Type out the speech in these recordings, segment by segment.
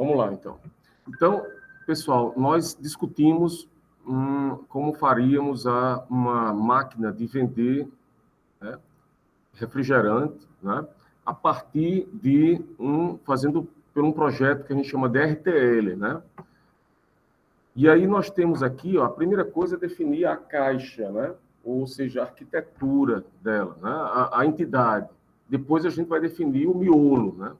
Vamos lá, então. Então, pessoal, nós discutimos como faríamos uma máquina de vender, né, refrigerante, né, a partir de fazendo por um projeto que a gente chama de RTL, né? E aí nós temos aqui, ó, a primeira coisa é definir a caixa, né? Ou seja, a arquitetura dela, né? A entidade. Depois a gente vai definir o miolo, né?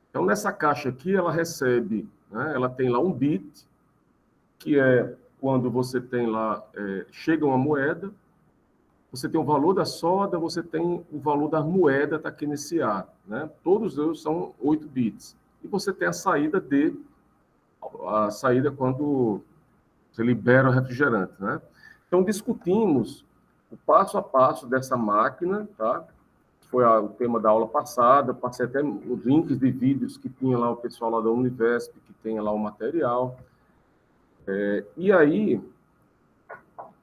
Então, nessa caixa aqui, ela recebe, né, ela tem lá um bit, que é quando você tem lá, chega uma moeda, você tem o valor da soda, você tem o valor da moeda, está aqui nesse A, né? Todos eles são 8 bits. E você tem a saída quando você libera o refrigerante, né? Então, discutimos o passo a passo dessa máquina, tá? Foi o tema da aula passada, passei até os links de vídeos que tinha lá o pessoal lá da Univesp, que tem lá o material. E aí,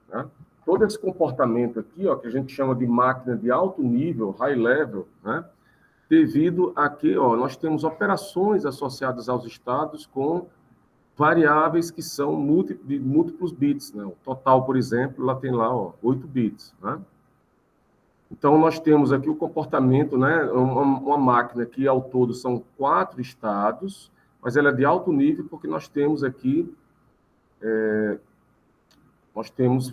né, todo esse comportamento aqui, ó, que a gente chama de máquina de alto nível, high level, né, devido a que nós temos operações associadas aos estados com variáveis que são de múltiplos bits. Né? O total, por exemplo, lá tem lá 8 bits. Né? Então, nós temos aqui o comportamento, né, uma máquina que, ao todo, são 4 estados, mas ela é de alto nível porque nós temos aqui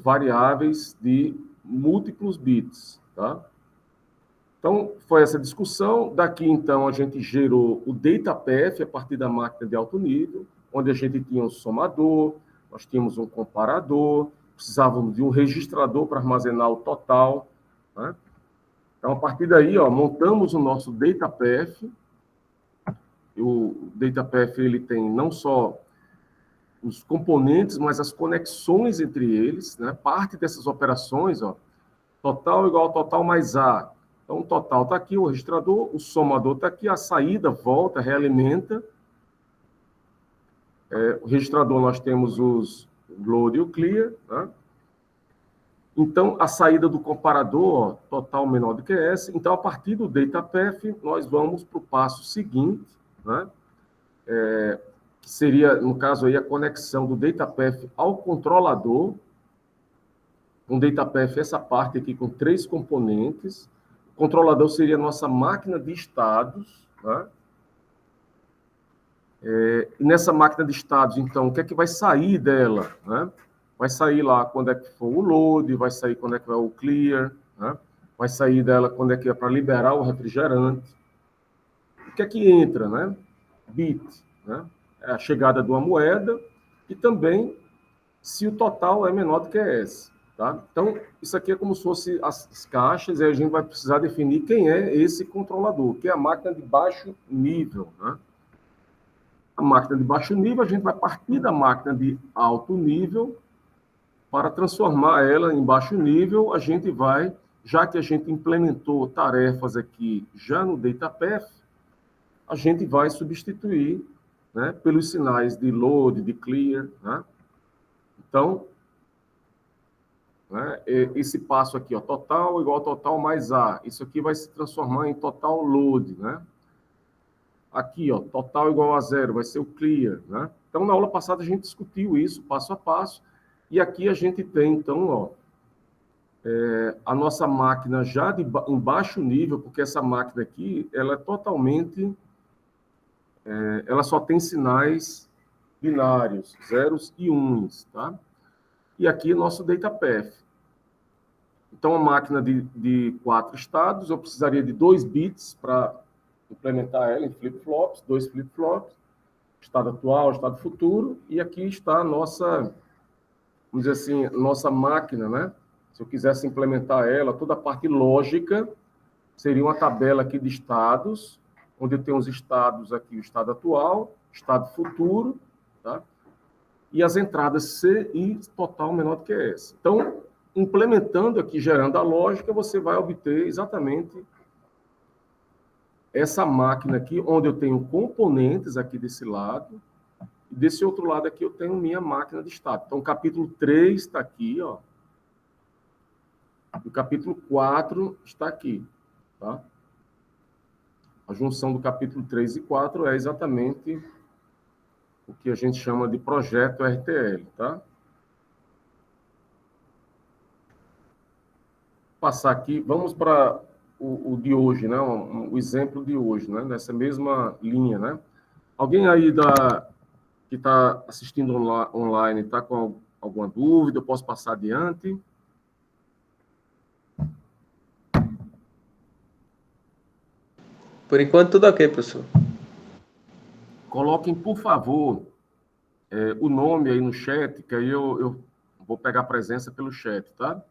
variáveis de múltiplos bits. Tá? Então, foi essa discussão. Daqui, então, a gente gerou o DataPath a partir da máquina de alto nível, onde a gente tinha um somador, nós tínhamos um comparador, precisávamos de um registrador para armazenar o total. Né? Então, a partir daí, montamos o nosso DataPath. O DataPath ele tem não só os componentes, mas as conexões entre eles. Né? Parte dessas operações, total igual a total mais A. Então, o total está aqui, o registrador, o somador está aqui, a saída volta, realimenta. O registrador, nós temos os load e o clear. Né? Então, a saída do comparador, total menor do que S. Então, a partir do DataPath, nós vamos para o passo seguinte, né? Que seria, no caso, aí, a conexão do DataPath ao controlador. Um DataPath, essa parte aqui com 3 componentes. O controlador seria a nossa máquina de estados. Né? E nessa máquina de estados, então, o que é que vai sair dela? Né? Vai sair lá quando é que for o load, vai sair quando é que vai o clear, né? Vai sair dela quando é que é para liberar o refrigerante. O que é que entra? Né? Bit, né? É a chegada de uma moeda e também se o total é menor do que S. Tá? Então, isso aqui é como se fosse as caixas, e a gente vai precisar definir quem é esse controlador, que é a máquina de baixo nível. Né? A máquina de baixo nível, a gente vai partir da máquina de alto nível para transformar ela em baixo nível. A gente vai, já que a gente implementou tarefas aqui já no DataPath, a gente vai substituir, né, pelos sinais de load, de clear. Né? Então, né, esse passo aqui, total igual a total mais A. Isso aqui vai se transformar em total load. Né? Aqui, total igual a 0, vai ser o clear. Né? Então, na aula passada, a gente discutiu isso passo a passo. E aqui a gente tem, então, a nossa máquina já em baixo nível, porque essa máquina aqui, ela é totalmente... ela só tem sinais binários, zeros e uns. Tá? E aqui, nosso DataPath. Então, a máquina de 4 estados, eu precisaria de 2 bits para implementar ela em flip-flops, 2 flip-flops, estado atual, estado futuro, e aqui está a nossa, vamos dizer assim, nossa máquina, né? Se eu quisesse implementar ela, toda a parte lógica seria uma tabela aqui de estados, onde eu tenho os estados aqui, o estado atual, estado futuro, tá? E as entradas C e total menor do que S. Então, implementando aqui, gerando a lógica, você vai obter exatamente essa máquina aqui, onde eu tenho componentes aqui desse lado, e desse outro lado aqui eu tenho minha máquina de estado. Então, o capítulo 3 está aqui, ó. O capítulo 4 está aqui, tá? A junção do capítulo 3 e 4 é exatamente o que a gente chama de projeto RTL, tá? Passar aqui, vamos para o de hoje, né? O exemplo de hoje, né? Nessa mesma linha, né? Alguém aí que está assistindo online está com alguma dúvida? Eu posso passar adiante? Por enquanto, tudo ok, professor. Coloquem, por favor, o nome aí no chat, que aí eu vou pegar a presença pelo chat, tá?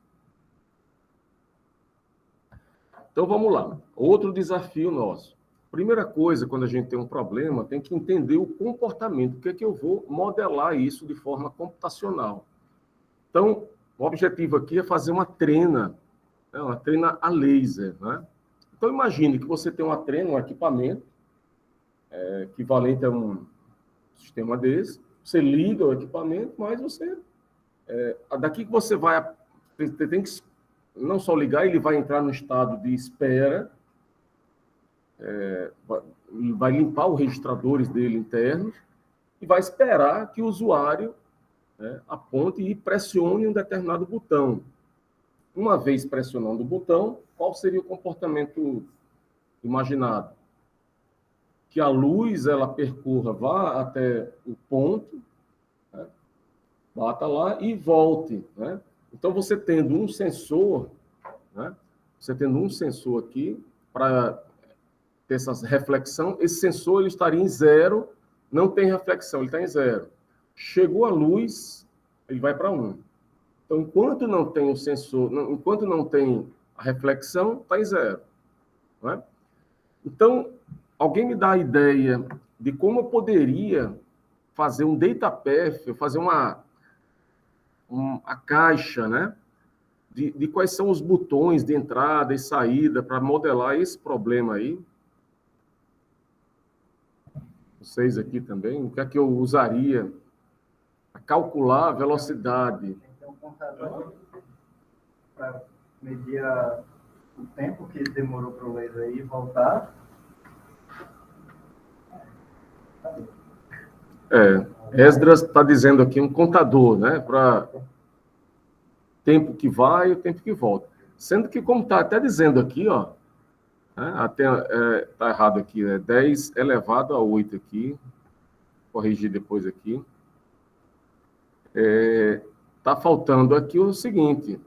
Então, vamos lá. Outro desafio nosso. Primeira coisa, quando a gente tem um problema, tem que entender o comportamento. O que é que eu vou modelar isso de forma computacional? Então, o objetivo aqui é fazer uma trena, né? Uma trena a laser, né? Então, imagine que você tem uma trena, um equipamento, equivalente a um sistema desse, você liga o equipamento, mas você... daqui que você vai... Você tem que não só ligar, ele vai entrar no estado de espera, vai limpar os registradores dele internos e vai esperar que o usuário, né, aponte e pressione um determinado botão. Uma vez pressionando o botão, qual seria o comportamento imaginado? Que a luz ela percorra, vá até o ponto, né, bata lá e volte, né? Então, você tendo um sensor, né, você tendo um sensor aqui para ter essa reflexão, esse sensor ele estaria em zero, não tem reflexão, ele está em zero. Chegou a luz, ele vai para 1. Então, enquanto não tem o sensor, enquanto não tem a reflexão, está em zero. Não é? Então, alguém me dá a ideia de como eu poderia fazer um data path, fazer a caixa, né? De quais são os botões de entrada e saída para modelar esse problema aí. Vocês aqui também, o que é que eu usaria para calcular a velocidade? Tem um contador para medir o tempo que demorou para o laser ir voltar. Esdras está dizendo aqui um contador, né? Para tempo que vai e o tempo que volta. Sendo que, como está até dizendo aqui, ó, né, tá errado aqui, 10 elevado a 8 aqui, corrigir depois aqui. Tá faltando aqui o seguinte: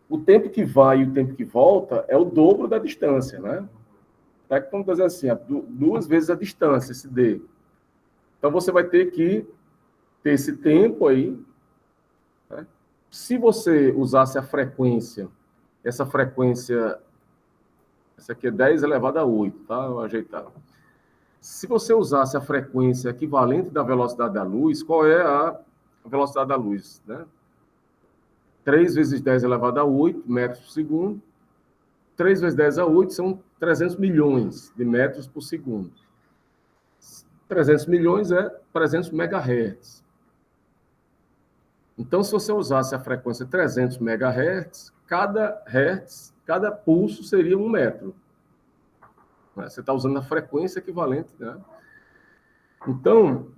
o tempo que vai e o tempo que volta é o dobro da distância, né? Tá? Vamos dizer assim, 2 vezes a distância, esse D. Então, você vai ter que ter esse tempo aí, né? Se você usasse a frequência, essa frequência, essa aqui é 10 elevado a 8, tá? Eu vou ajeitar. Se você usasse a frequência equivalente da velocidade da luz, qual é a velocidade da luz, né? 3 vezes 10 elevado a 8 metros por segundo. 3 vezes 10 a 8 são 300 milhões de metros por segundo. 300 milhões é 300 megahertz. Então, se você usasse a frequência 300 megahertz, cada pulso seria 1 metro. Você está usando a frequência equivalente, né? Então,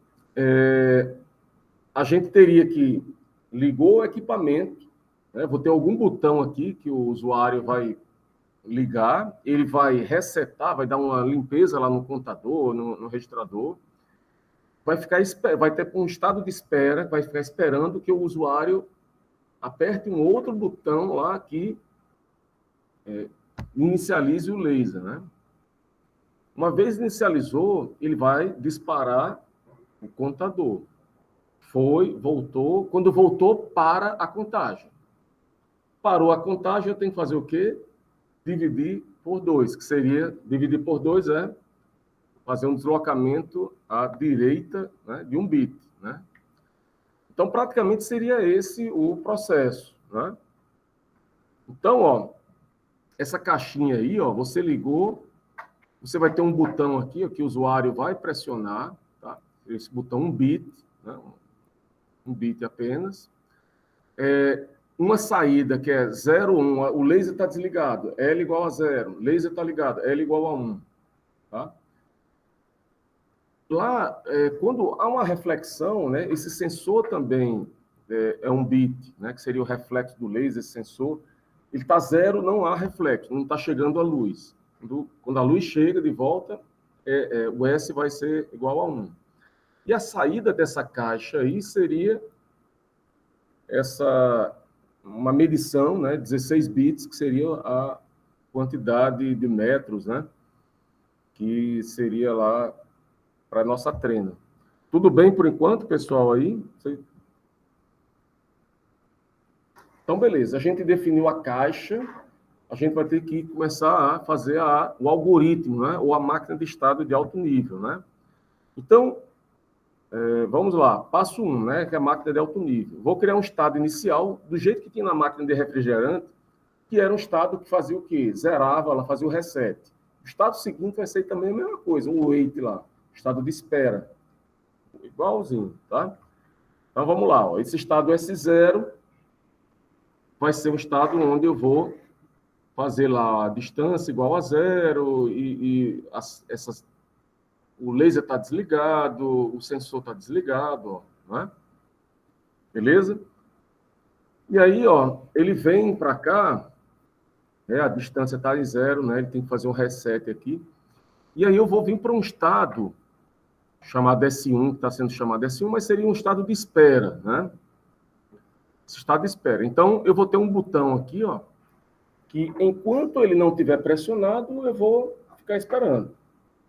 a gente teria que ligou o equipamento, né? Vou ter algum botão aqui que o usuário vai ligar, ele vai resetar, vai dar uma limpeza lá no contador, no registrador, vai ter um estado de espera, vai ficar esperando que o usuário aperte um outro botão lá que inicialize o laser, né? Uma vez inicializou, ele vai disparar o contador. Foi, voltou. Quando voltou, para a contagem. Parou a contagem, eu tenho que fazer o quê? Dividir por 2, que seria, dividir por 2 é fazer um deslocamento à direita, né, de 1 bit, né? Então, praticamente, seria esse o processo, né? Então, ó, essa caixinha aí, ó, você ligou, você vai ter um botão aqui, ó, que o usuário vai pressionar, tá? Esse botão 1 bit, né? 1 bit apenas. Uma saída que é 0, 1, o laser está desligado, L igual a 0, laser está ligado, L igual a 1, tá? lá, quando há uma reflexão, né, esse sensor também é um bit, né, que seria o reflexo do laser, esse sensor, ele está zero, não há reflexo, não está chegando a luz. Quando a luz chega de volta, o S vai ser igual a 1. E a saída dessa caixa aí seria uma medição, né, 16 bits, que seria a quantidade de metros, né, que seria lá para a nossa treina. Tudo bem por enquanto, pessoal, aí? Então, beleza. A gente definiu a caixa, a gente vai ter que começar a fazer o algoritmo, né, ou a máquina de estado de alto nível, né? Então, vamos lá. Passo 1, né, que é a máquina de alto nível. Vou criar um estado inicial, do jeito que tinha na máquina de refrigerante, que era um estado que fazia o quê? Zerava, ela fazia o reset. O estado seguinte vai ser também a mesma coisa, um wait lá, estado de espera. Igualzinho, tá? Então, vamos lá. Ó. Esse estado S0 vai ser um estado onde eu vou fazer lá a distância igual a zero o laser está desligado, o sensor está desligado, ó, né? Beleza? E aí, ó, ele vem para cá, a distância está em zero, né? Ele tem que fazer um reset aqui. E aí eu vou vir para um estado chamado S1, que está sendo chamado S1, mas seria um estado de espera, né? Esse estado de espera. Então, eu vou ter um botão aqui, ó, que enquanto ele não estiver pressionado, eu vou ficar esperando.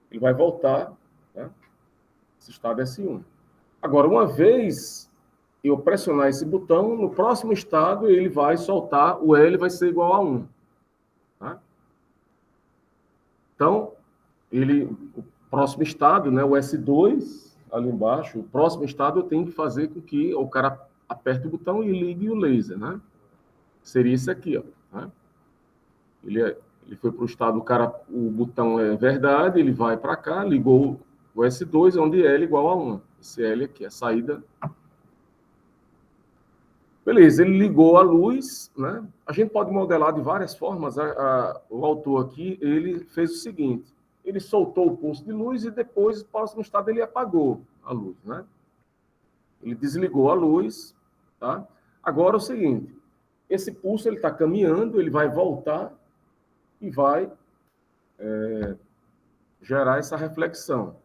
Ele vai voltar, né? Esse estado S1. Agora, uma vez eu pressionar esse botão, no próximo estado ele vai soltar, o L vai ser igual a 1. Tá? Então, o próximo estado, né, o S2, ali embaixo, o próximo estado eu tenho que fazer com que o cara aperte o botão e ligue o laser, né? Seria isso aqui, ó. Né? Ele foi para o estado, o botão é verdade, ele vai para cá, ligou o S2, onde L igual a 1. Esse L aqui, a saída. Beleza, ele ligou a luz, né? A gente pode modelar de várias formas. O autor aqui, ele fez o seguinte, ele soltou o pulso de luz e depois, no próximo estado, ele apagou a luz, né? Ele desligou a luz, tá? Agora, o seguinte, esse pulso, ele está caminhando, ele vai voltar e vai gerar essa reflexão.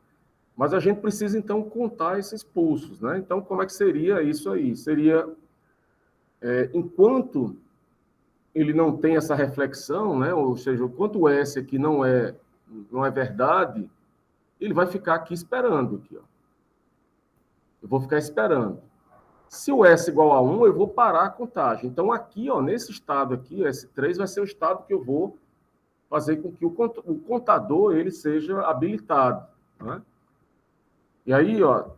Mas a gente precisa, então, contar esses pulsos, né? Então, como é que seria isso aí? Seria, enquanto ele não tem essa reflexão, né? Ou seja, enquanto o S aqui não é verdade, ele vai ficar aqui esperando. Aqui, ó. Eu vou ficar esperando. Se o S igual a 1, eu vou parar a contagem. Então, aqui, ó, nesse estado aqui, S3, vai ser o estado que eu vou fazer com que o contador ele seja habilitado. Né? E aí, ó,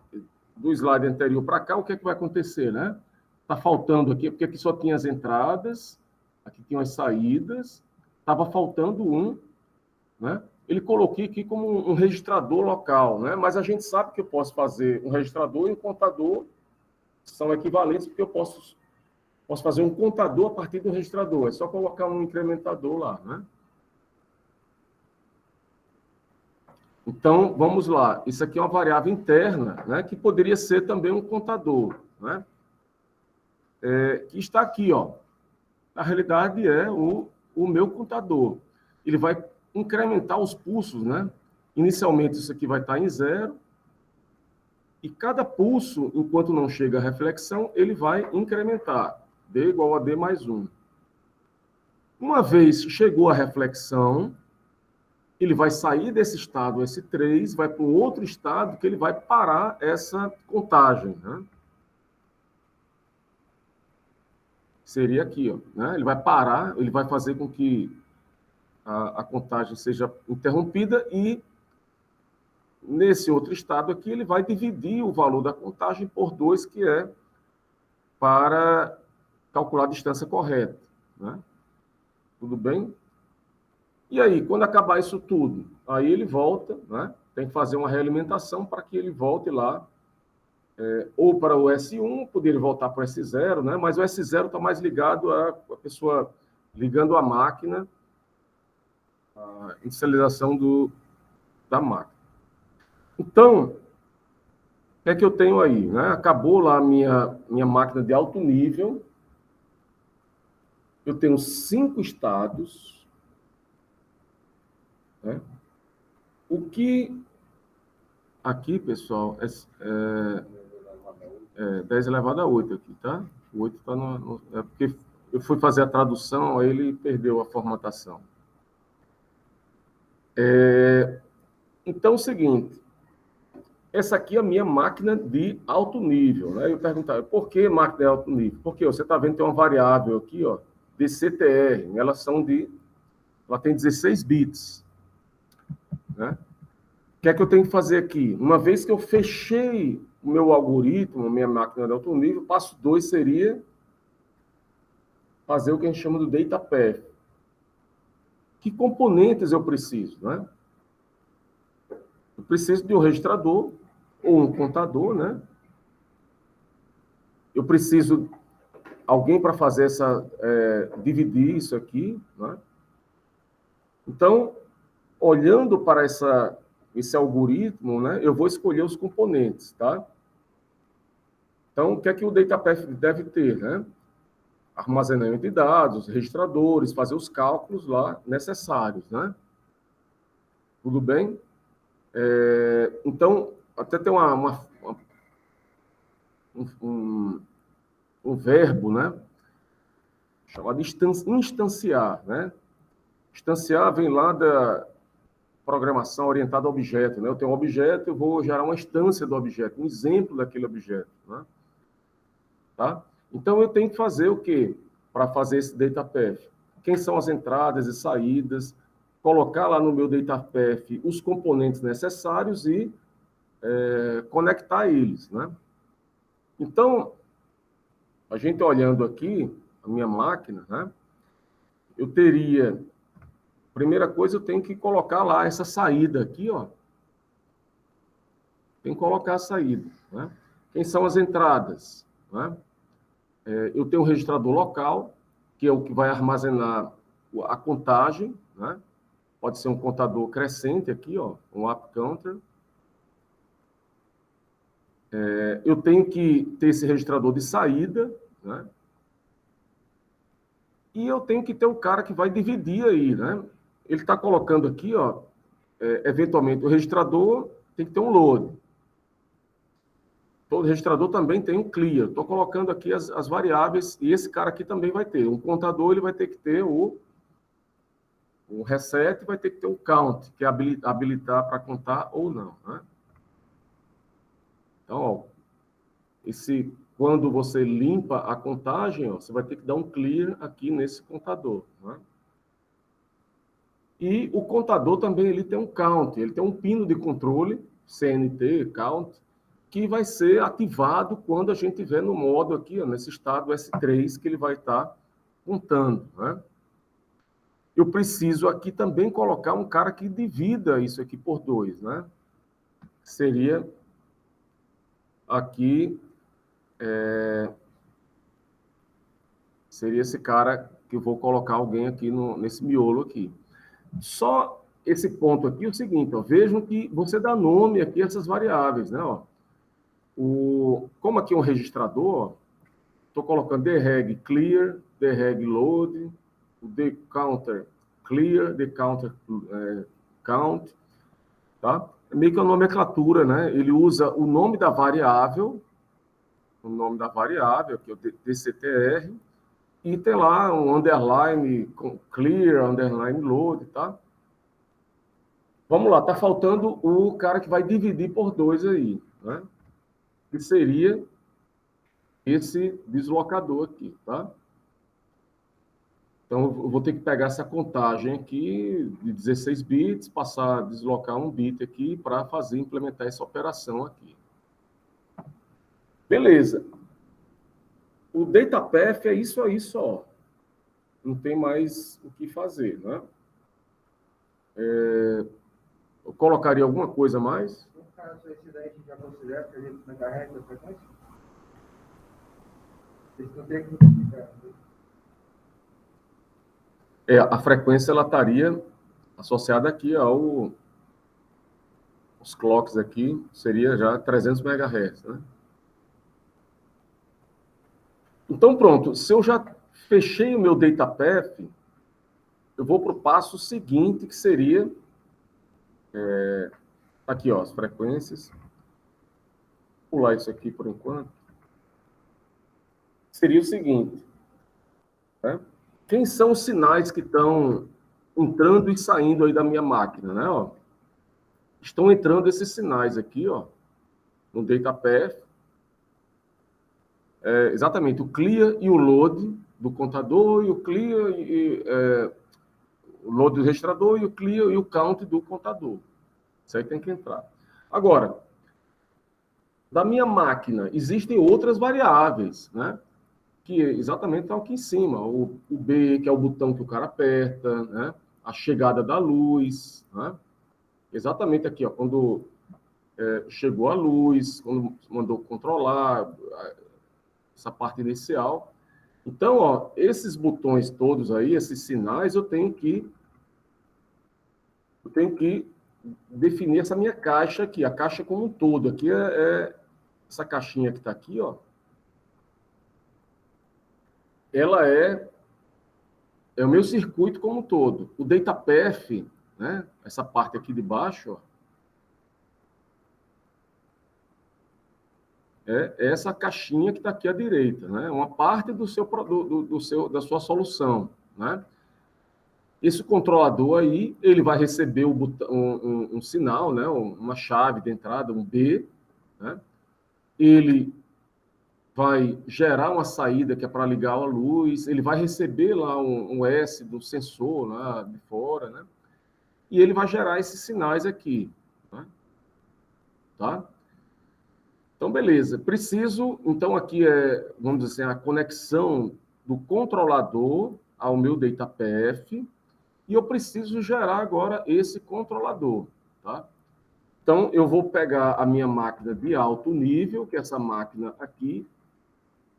do slide anterior para cá, o que é que vai acontecer, né? Está faltando aqui, porque aqui só tinha as entradas, aqui tinham as saídas, estava faltando um, né? Ele coloquei aqui como um registrador local, né? Mas a gente sabe que eu posso fazer um registrador e um contador são equivalentes, porque eu posso fazer um contador a partir do registrador. É só colocar um incrementador lá, né? Então, vamos lá. Isso aqui é uma variável interna, né? Que poderia ser também um contador, né? Que está aqui, ó. Na realidade, é o meu contador. Ele vai incrementar os pulsos, né? Inicialmente, isso aqui vai estar em 0. E cada pulso, enquanto não chega a reflexão, ele vai incrementar. D igual a D mais 1. Uma vez chegou a reflexão, ele vai sair desse estado S3, vai para um outro estado que ele vai parar essa contagem, né? Seria aqui, ó, né? Ele vai parar, ele vai fazer com que a contagem seja interrompida e nesse outro estado aqui ele vai dividir o valor da contagem por 2, que é para calcular a distância correta, né? Tudo bem? E aí, quando acabar isso tudo, aí ele volta, né? Tem que fazer uma realimentação para que ele volte lá, ou para o S1, poderia voltar para o S0, né? Mas o S0 está mais ligado a pessoa ligando a máquina, a inicialização da máquina. Então, que é que eu tenho aí? Né? Acabou lá a minha máquina de alto nível. Eu tenho 5 estados. Né? O que aqui, pessoal, é 10 elevado a 8 aqui, tá? O 8 está é porque eu fui fazer a tradução, aí ele perdeu a formatação. Então, é o seguinte, essa aqui é a minha máquina de alto nível, né? Eu perguntava, por que máquina de alto nível? Porque ó, você está vendo que tem uma variável aqui, ó, DCTR, ela tem 16 bits, né? O que é que eu tenho que fazer aqui? Uma vez que eu fechei o meu algoritmo, a minha máquina de alto nível, passo 2 seria fazer o que a gente chama do data path. Que componentes eu preciso, né? Eu preciso de um registrador ou um contador, né? Eu preciso alguém para fazer dividir isso aqui, né? Então, olhando para esse algoritmo, né, eu vou escolher os componentes, tá? Então, o que é que o DataPath deve ter, né? Armazenamento de dados, registradores, fazer os cálculos lá necessários, né? Tudo bem? Então, até tem um verbo, né? Chamado instanciar, né? Instanciar vem lá da programação orientada a objeto, né? Eu tenho um objeto, eu vou gerar uma instância do objeto, um exemplo daquele objeto, né? Tá? Então, eu tenho que fazer o quê? Para fazer esse data path. Quem são as entradas e saídas, colocar lá no meu data path os componentes necessários e conectar eles, né? Então, a gente olhando aqui, a minha máquina, né? Eu teria, primeira coisa, eu tenho que colocar lá essa saída aqui, ó. Tem que colocar a saída, né? Quem são as entradas, né? Eu tenho um registrador local, que é o que vai armazenar a contagem, né? Pode ser um contador crescente aqui, ó, um up counter. Eu tenho que ter esse registrador de saída, né? E eu tenho que ter o cara que vai dividir aí, né? Ele está colocando aqui, ó, eventualmente, o registrador tem que ter um load. Todo registrador também tem um clear. Estou colocando aqui as variáveis, e esse cara aqui também vai ter. Um contador, ele vai ter que ter o reset, vai ter que ter o count, que é habilitar para contar ou não, né? Então, ó, quando você limpa a contagem, ó, você vai ter que dar um clear aqui nesse contador, né? E o contador também ele tem um count, ele tem um pino de controle, CNT, count, que vai ser ativado quando a gente estiver no modo aqui, ó, nesse estado S3, que ele vai estar contando, né? Eu preciso aqui também colocar um cara que divida isso aqui por 2, né? Seria aqui, seria esse cara que eu vou colocar alguém aqui nesse miolo aqui. Só esse ponto aqui é o seguinte, ó, vejam que você dá nome aqui a essas variáveis, né? Ó. Como aqui é um registrador, estou colocando dereg clear, dereg load, o decounter clear, decounter count, tá? É meio que uma nomenclatura, né? Ele usa o nome da variável, que é o DCTR, e tem lá um underline clear, underline load, tá? Vamos lá, tá faltando o cara que vai dividir por 2 aí, né? Que seria esse deslocador aqui, tá? Então, eu vou ter que pegar essa contagem aqui de 16 bits, deslocar um bit aqui para implementar essa operação aqui. Beleza. O data path é isso aí só. Não tem mais o que fazer, né? Eu colocaria alguma coisa a mais? No caso, esse daí a gente já considera que a gente não carrega a frequência? Esse não tem que multiplicar. A frequência ela estaria associada aqui ao os clocks aqui, seria já 300 MHz, né? Então, pronto. Se eu já fechei o meu data path, eu vou para o passo seguinte, que seria... aqui, ó, as frequências. Vou pular isso aqui por enquanto. Seria o seguinte, né? Quem são os sinais que estão entrando e saindo aí da minha máquina, né? Ó, estão entrando esses sinais aqui, ó, no data path. Exatamente, o clear e o load do contador, e o clear o load do registrador, e o clear e o count do contador. Isso aí tem que entrar. Agora, da minha máquina, existem outras variáveis, né? Que exatamente estão aqui em cima. O B, que é o botão que o cara aperta, né? A chegada da luz, né? Exatamente aqui, ó, quando chegou a luz, quando mandou controlar essa parte inicial. Então, ó, esses botões todos aí, esses sinais, eu tenho que definir essa minha caixa aqui, a caixa como um todo. Aqui essa caixinha que está aqui, ó, ela é o meu circuito como um todo. O data path, né, essa parte aqui de baixo, ó, é essa caixinha que está aqui à direita, né? Uma parte do seu da sua solução, né? Esse controlador aí, ele vai receber um sinal, né? Uma chave de entrada, um B, né? Ele vai gerar uma saída que é para ligar a luz, ele vai receber lá um S do sensor lá de fora, né? E ele vai gerar esses sinais aqui, né? Tá? Então, beleza. Preciso, então, aqui vamos dizer assim, a conexão do controlador ao meu data path, e eu preciso gerar agora esse controlador, tá? Então, eu vou pegar a minha máquina de alto nível, que é essa máquina aqui,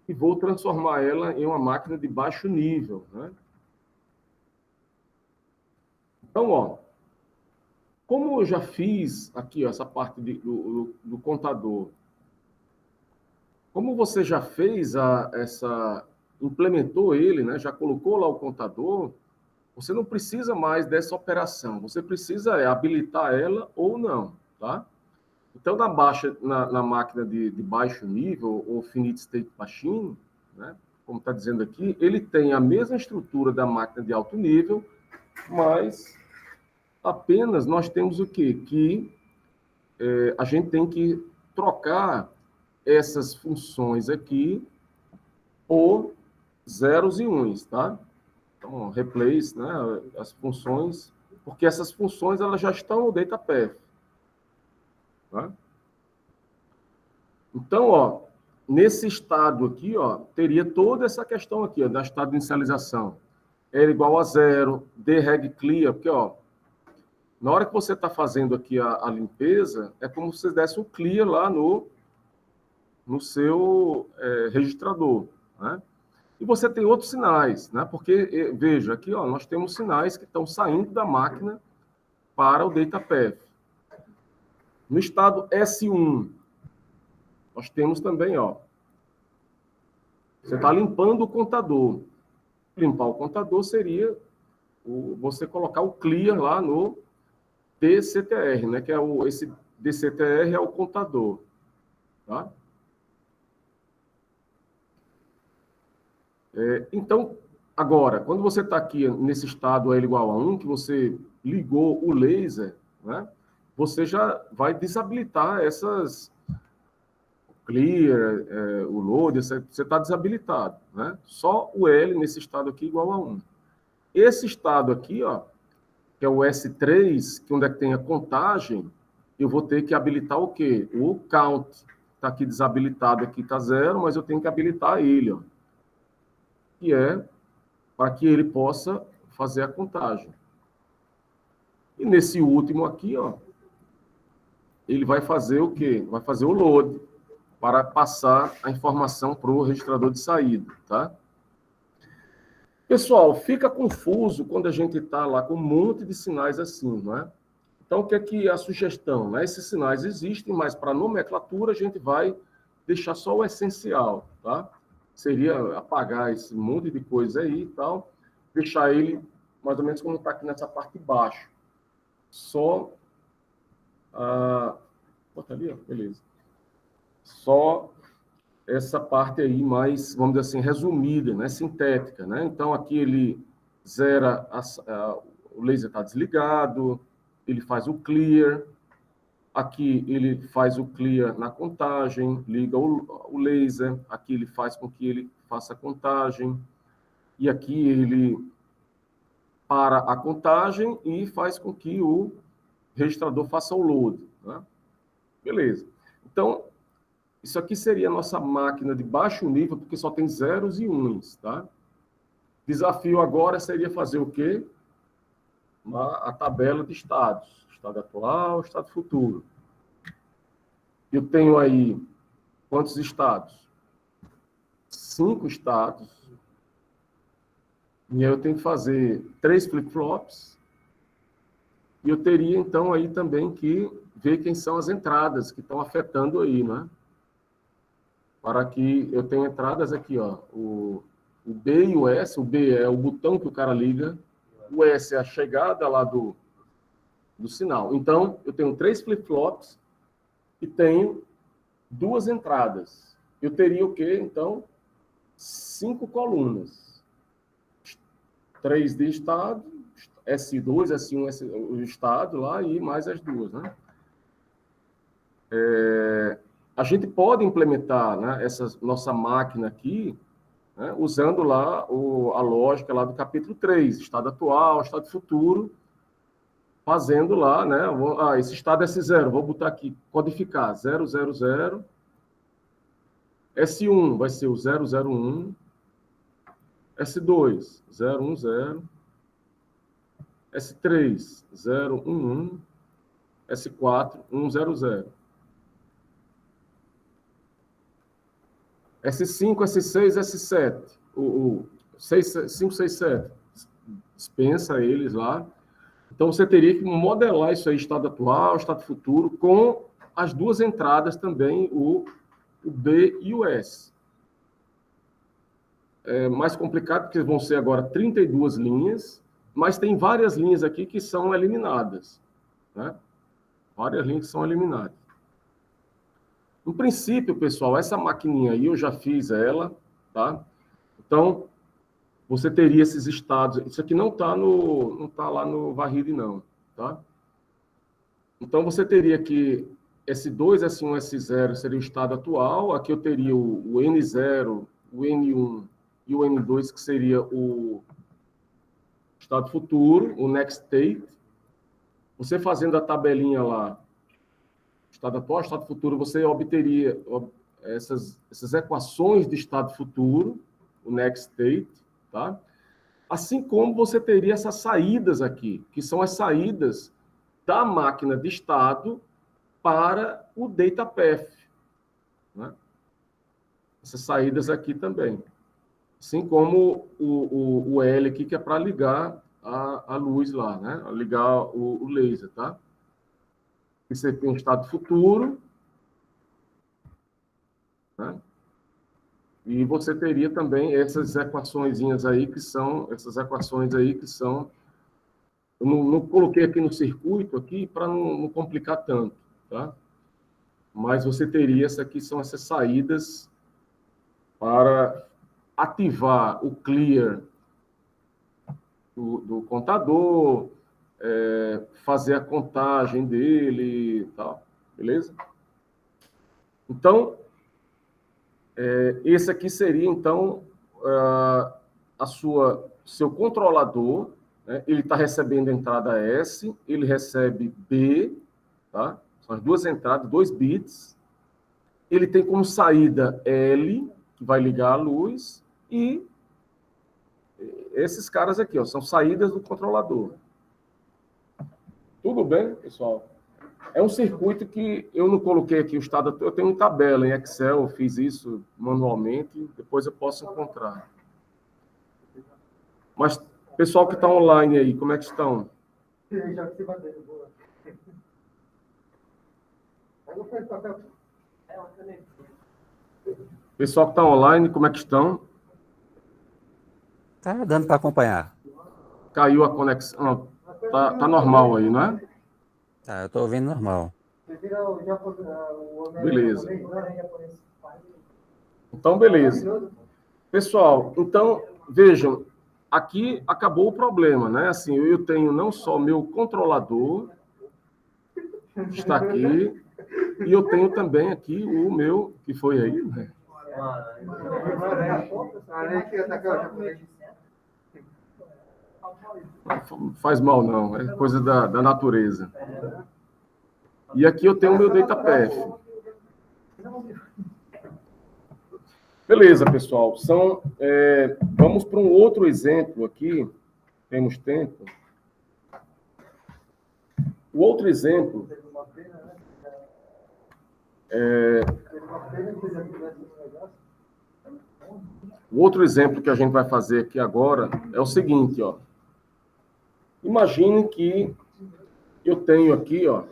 e vou transformar ela em uma máquina de baixo nível, né? Então, ó, como eu já fiz aqui, ó, essa parte do contador, como você já fez implementou ele, né? Já colocou lá o contador, você não precisa mais dessa operação. Você precisa habilitar ela ou não, tá? Então, na máquina de baixo nível, ou Finite State Machine, né? Como está dizendo aqui, ele tem a mesma estrutura da máquina de alto nível, mas apenas nós temos o quê? Que a gente tem que trocar essas funções aqui por zeros e uns, tá? Então, replace, né, as funções, porque essas funções elas já estão no data path, tá? Então, ó, nesse estado aqui, ó, teria toda essa questão aqui, ó, da estado de inicialização. Era igual a zero, dereg clear, porque, ó, na hora que você está fazendo aqui a limpeza, é como se você desse um clear lá no seu registrador, né? E você tem outros sinais, né? Porque, veja, aqui, ó, nós temos sinais que estão saindo da máquina para o data path. No estado S1, nós temos também, ó, você está limpando o contador. Limpar o contador seria você colocar o clear lá no DCTR, né? Que esse DCTR é o contador, tá? Então, agora, quando você está aqui nesse estado L igual a 1, que você ligou o laser, né, você já vai desabilitar essas clear, o load, você está desabilitado, né? Só o L nesse estado aqui igual a 1. Esse estado aqui, ó, que é o S3, que onde é que tem a contagem, eu vou ter que habilitar o quê? O count. Está aqui desabilitado, aqui está 0, mas eu tenho que habilitar ele, ó, que é para que ele possa fazer a contagem. E nesse último aqui, ó, ele vai fazer o quê? Vai fazer o load para passar a informação para o registrador de saída, tá? Pessoal, fica confuso quando a gente está lá com um monte de sinais assim, não é? Então, o que é que é a sugestão? Né? Esses sinais existem, mas para nomenclatura a gente vai deixar só o essencial, tá? Seria apagar esse monte de coisa aí e tal, deixar ele mais ou menos como está aqui nessa parte de baixo. Só bota ali, ó, beleza. Só essa parte aí mais, vamos dizer assim, resumida, né? Sintética, né? Então, aqui ele zera, o laser está desligado, ele faz o clear, aqui ele faz o clear na contagem, liga o laser, aqui ele faz com que ele faça a contagem, e aqui ele para a contagem e faz com que o registrador faça o load, né? Beleza. Então, isso aqui seria a nossa máquina de baixo nível, porque só tem zeros e uns, tá? Desafio agora seria fazer o quê? A tabela de estados. Estado atual, estado futuro. Eu tenho aí quantos estados? 5 estados. E aí eu tenho que fazer 3 flip-flops. E eu teria, então, aí também que ver quem são as entradas que estão afetando aí, né? Para que eu tenha entradas aqui, ó, o B e o S. O B é o botão que o cara liga, o S é a chegada lá do sinal. Então, eu tenho 3 flip-flops e tenho 2 entradas. Eu teria o quê? Então, 5 colunas. 3 de estado, S2, S1, o estado lá, e mais as 2, né? A gente pode implementar, né, essa nossa máquina aqui, né, usando lá a lógica lá do capítulo 3, estado atual, estado futuro, fazendo lá, né, esse estado é S0, vou botar aqui, codificar, 000, S1 vai ser o 001, S2, 010, S3, 011, S4, 100. S5, S6, S7. O 5, 6, 7. Dispensa eles lá. Então, você teria que modelar isso aí, estado atual, estado futuro, com as 2 entradas também, o B e o S. É mais complicado, porque vão ser agora 32 linhas, mas tem várias linhas aqui que são eliminadas, né? Várias linhas que são eliminadas. No princípio, pessoal, essa maquininha aí eu já fiz ela, tá? Então, você teria esses estados. Isso aqui não está lá no Varride, não, tá? Então, você teria que S2, S1, S0 seria o estado atual. Aqui eu teria o N0, o N1 e o N2, que seria o estado futuro, o next state. Você fazendo a tabelinha lá, estado atual, estado futuro, você obteria essas equações de estado futuro, o next state, tá? Assim como você teria essas saídas aqui, que são as saídas da máquina de estado para o data path, né? Essas saídas aqui também. Assim como o L aqui, que é para ligar a luz lá, né? Ligar o laser, tá? E você tem um estado futuro, né? E você teria também essas equaçõezinhas aí que são, eu não coloquei aqui no circuito aqui para não complicar tanto, tá? Mas você teria são essas saídas para ativar o clear do contador, fazer a contagem dele e tal, beleza? Então, esse aqui seria, então, seu controlador, né? Ele está recebendo a entrada S, ele recebe B, tá? São as 2 entradas, 2 bits. Ele tem como saída L, que vai ligar a luz, e esses caras aqui, ó, são saídas do controlador. Tudo bem, pessoal? É um circuito que eu não coloquei aqui o estado, eu tenho uma tabela em Excel, eu fiz isso manualmente, depois eu posso encontrar. Mas, pessoal que está online aí, como é que estão? Pessoal que está online, como é que estão? Tá dando para acompanhar. Caiu a conexão. Tá normal aí, não é? Tá, eu estou ouvindo normal. Beleza. Então, beleza. Pessoal, então, vejam, aqui acabou o problema, né? Assim, eu tenho não só meu controlador, que está aqui, e eu tenho também aqui o meu, que foi aí, né? Faz mal não, é coisa da natureza. E aqui eu tenho o meu DataPath. Beleza, pessoal. Vamos para um outro exemplo aqui. Temos tempo. O outro exemplo o outro exemplo que a gente vai fazer aqui agora é o seguinte, ó. Imagine que eu tenho aqui, ó,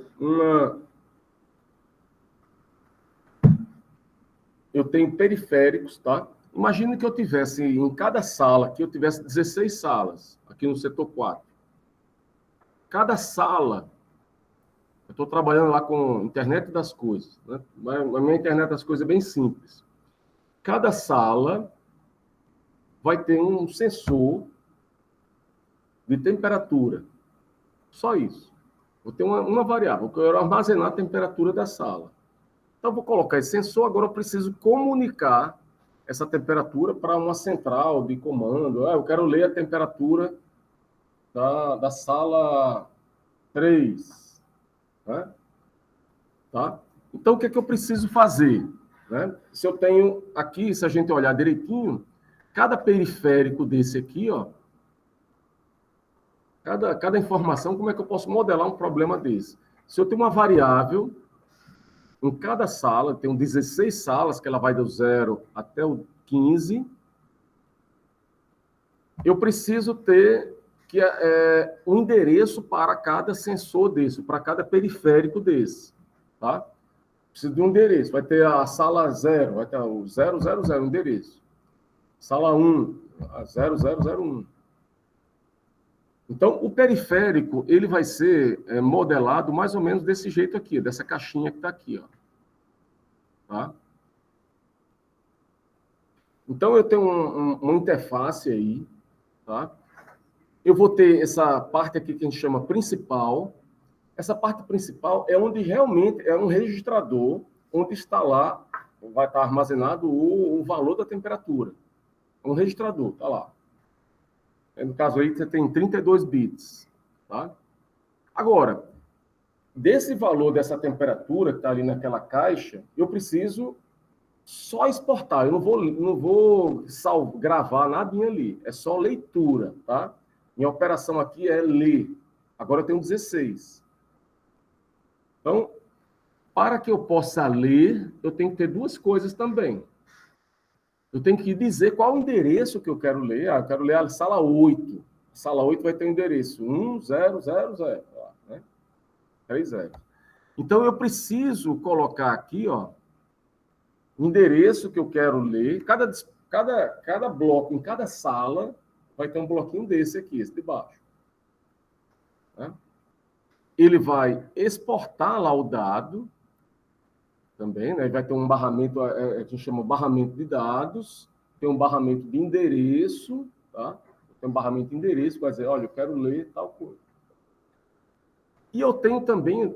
eu tenho periféricos, tá? Imagine que eu tivesse em cada sala, que eu tivesse 16 salas, aqui no setor 4. Cada sala, eu estou trabalhando lá com internet das coisas, né? A minha internet das coisas é bem simples. Cada sala vai ter um sensor de temperatura. Só isso. Vou ter uma variável, eu quero armazenar a temperatura da sala. Então, vou colocar esse sensor, agora eu preciso comunicar essa temperatura para uma central de comando. Eu quero ler a temperatura da sala 3. Né? Tá? Então, o que é que eu preciso fazer? Né? Se eu tenho aqui, se a gente olhar direitinho, cada periférico desse aqui, ó, cada informação, como é que eu posso modelar um problema desse? Se eu tenho uma variável, em cada sala, tem 16 salas, que ela vai do 0 até o 15, eu preciso ter um endereço para cada sensor desse, para cada periférico desse. Tá? Preciso de um endereço. Vai ter a sala 0, vai ter o 000, endereço. Sala 1, a 0001. Então, o periférico, ele vai ser modelado mais ou menos desse jeito aqui, dessa caixinha que está aqui, ó. Tá? Então, eu tenho uma interface aí, tá? Eu vou ter essa parte aqui que a gente chama principal. Essa parte principal é onde realmente é um registrador, onde está lá, vai estar armazenado o valor da temperatura. Um registrador, tá lá. No caso aí, você tem 32 bits. Tá? Agora, desse valor dessa temperatura que está ali naquela caixa, eu preciso só exportar. Eu não vou gravar nada ali. É só leitura. Tá? Minha operação aqui é ler. Agora eu tenho 16. Então, para que eu possa ler, eu tenho que ter duas coisas também. Eu tenho que dizer qual o endereço que eu quero ler. Eu quero ler a sala 8. A sala 8 vai ter o endereço 1000, né? 30. Então, eu preciso colocar aqui, ó, o endereço que eu quero ler. Cada bloco, em cada sala, vai ter um bloquinho desse aqui, esse de baixo. Né? Ele vai exportar lá o dado, também, né? Vai ter um barramento, a gente chama barramento de dados, tem um barramento de endereço, tá? Tem um barramento de endereço, vai dizer, olha, eu quero ler tal coisa. E eu tenho também,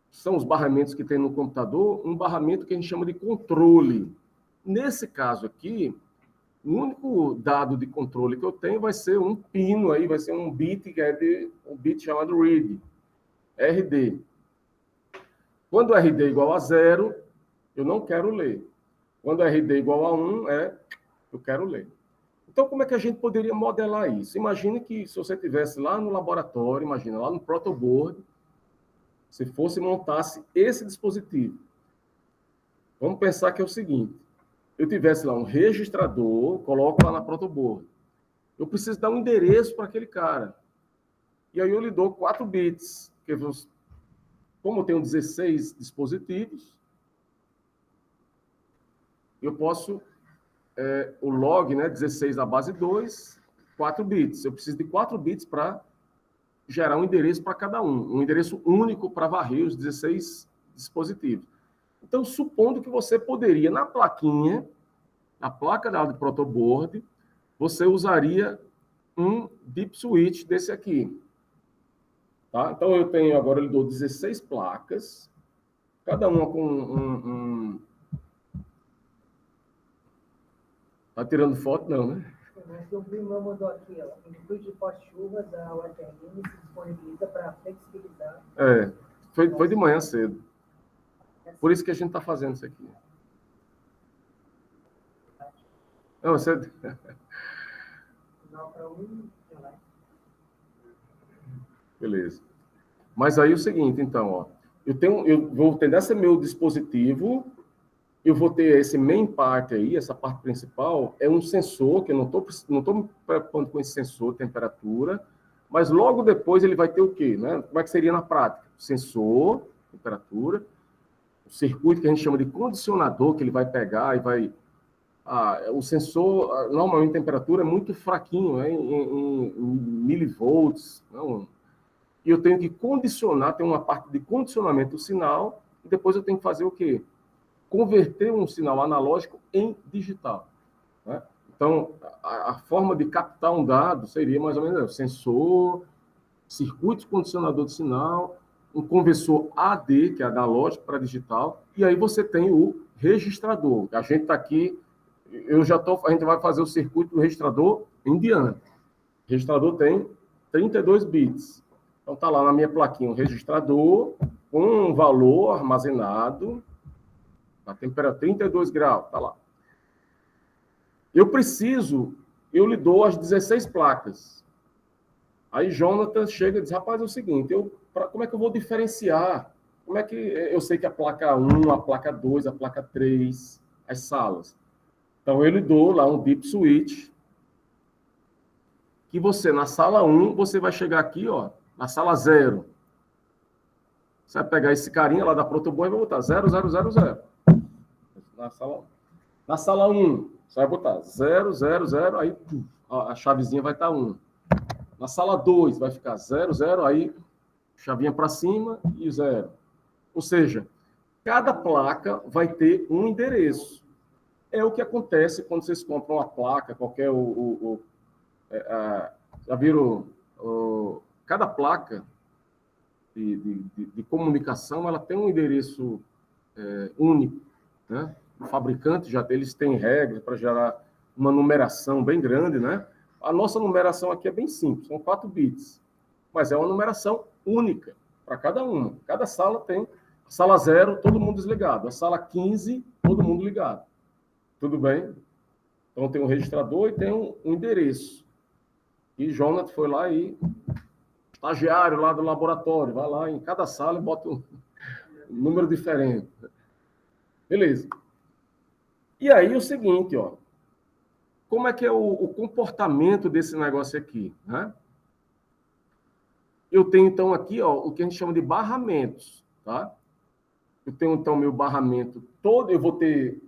são os barramentos que tem no computador, um barramento que a gente chama de controle. Nesse caso aqui, o único dado de controle que eu tenho vai ser um pino aí, vai ser um bit, que é um bit chamado read, RD. Quando RD é igual a 0, eu não quero ler. Quando RD é igual a 1, eu quero ler. Então, como é que a gente poderia modelar isso? Imagine que se você estivesse lá no laboratório, imagina, lá no protoboard, se fosse e montasse esse dispositivo. Vamos pensar que é o seguinte, eu tivesse lá um registrador, coloco lá na protoboard. Eu preciso dar um endereço para aquele cara. E aí eu lhe dou 4 bits, porque como eu tenho 16 dispositivos, eu posso, o log, né, 16 da base 2, 4 bits. Eu preciso de 4 bits para gerar um endereço para cada um endereço único para varrer os 16 dispositivos. Então, supondo que você poderia, na plaquinha, na placa da protoboard, você usaria um deep switch desse aqui. Tá? Então, eu tenho agora, eu dou 16 placas, cada uma com Tá tirando foto, não, né? Mas o Brimão mandou aqui, ó, em virtude de pós-chuvas, a UFRN se disponibiliza para flexibilizar. Foi de manhã cedo. Por isso que a gente está fazendo isso aqui. Não, você... Beleza. Mas aí é o seguinte, então, ó, eu vou ter nesse meu dispositivo, eu vou ter esse main part aí, essa parte principal, é um sensor, que eu não estou me preocupando com esse sensor, temperatura, mas logo depois ele vai ter o quê? Né? Como é que seria na prática? Sensor, temperatura, o circuito que a gente chama de condicionador, que ele vai pegar e vai... o sensor, normalmente, temperatura é muito fraquinho, né? em milivolts, não... E eu tenho que condicionar, tem uma parte de condicionamento do sinal, e depois eu tenho que fazer o quê? Converter um sinal analógico em digital. Né? Então, a forma de captar um dado seria mais ou menos sensor, circuito condicionador de sinal, um conversor AD, que é analógico para digital, e aí você tem o registrador. A gente está aqui, a gente vai fazer o circuito do registrador em diante. O registrador tem 32 bits. Então, está lá na minha plaquinha um registrador com um valor armazenado, a temperatura 32 graus, está lá. Eu lhe dou as 16 placas. Aí Jonathan chega e diz, rapaz, é o seguinte, como é que eu vou diferenciar? Como é que eu sei que a placa 1, a placa 2, a placa 3, as salas? Então, eu lhe dou lá um deep switch, que você, na sala 1, você vai chegar aqui, ó, na sala 0. Você vai pegar esse carinha lá da protoboard e vai botar 0000. Na sala 1, você vai botar 000, aí a chavezinha vai estar 1. Na sala 2, vai ficar 00, aí chavinha para cima e 0. Ou seja, cada placa vai ter um endereço. É o que acontece quando vocês compram uma placa, qualquer... já viram... cada placa de comunicação, ela tem um endereço único, né? O fabricante eles têm regras para gerar uma numeração bem grande, né? A nossa numeração aqui é bem simples, são 4 bits, mas é uma numeração única para cada uma. Cada sala tem a sala 0, todo mundo desligado, a sala 15, todo mundo ligado. Tudo bem? Então tem um registrador e tem um endereço. E Jonathan foi lá e estagiário lá do laboratório, vai lá em cada sala e bota um número diferente. Beleza. E aí o seguinte, ó, como é que é o comportamento desse negócio aqui, né? Eu tenho, então, aqui, ó, o que a gente chama de barramentos, tá? Eu tenho, então, meu barramento todo, eu vou ter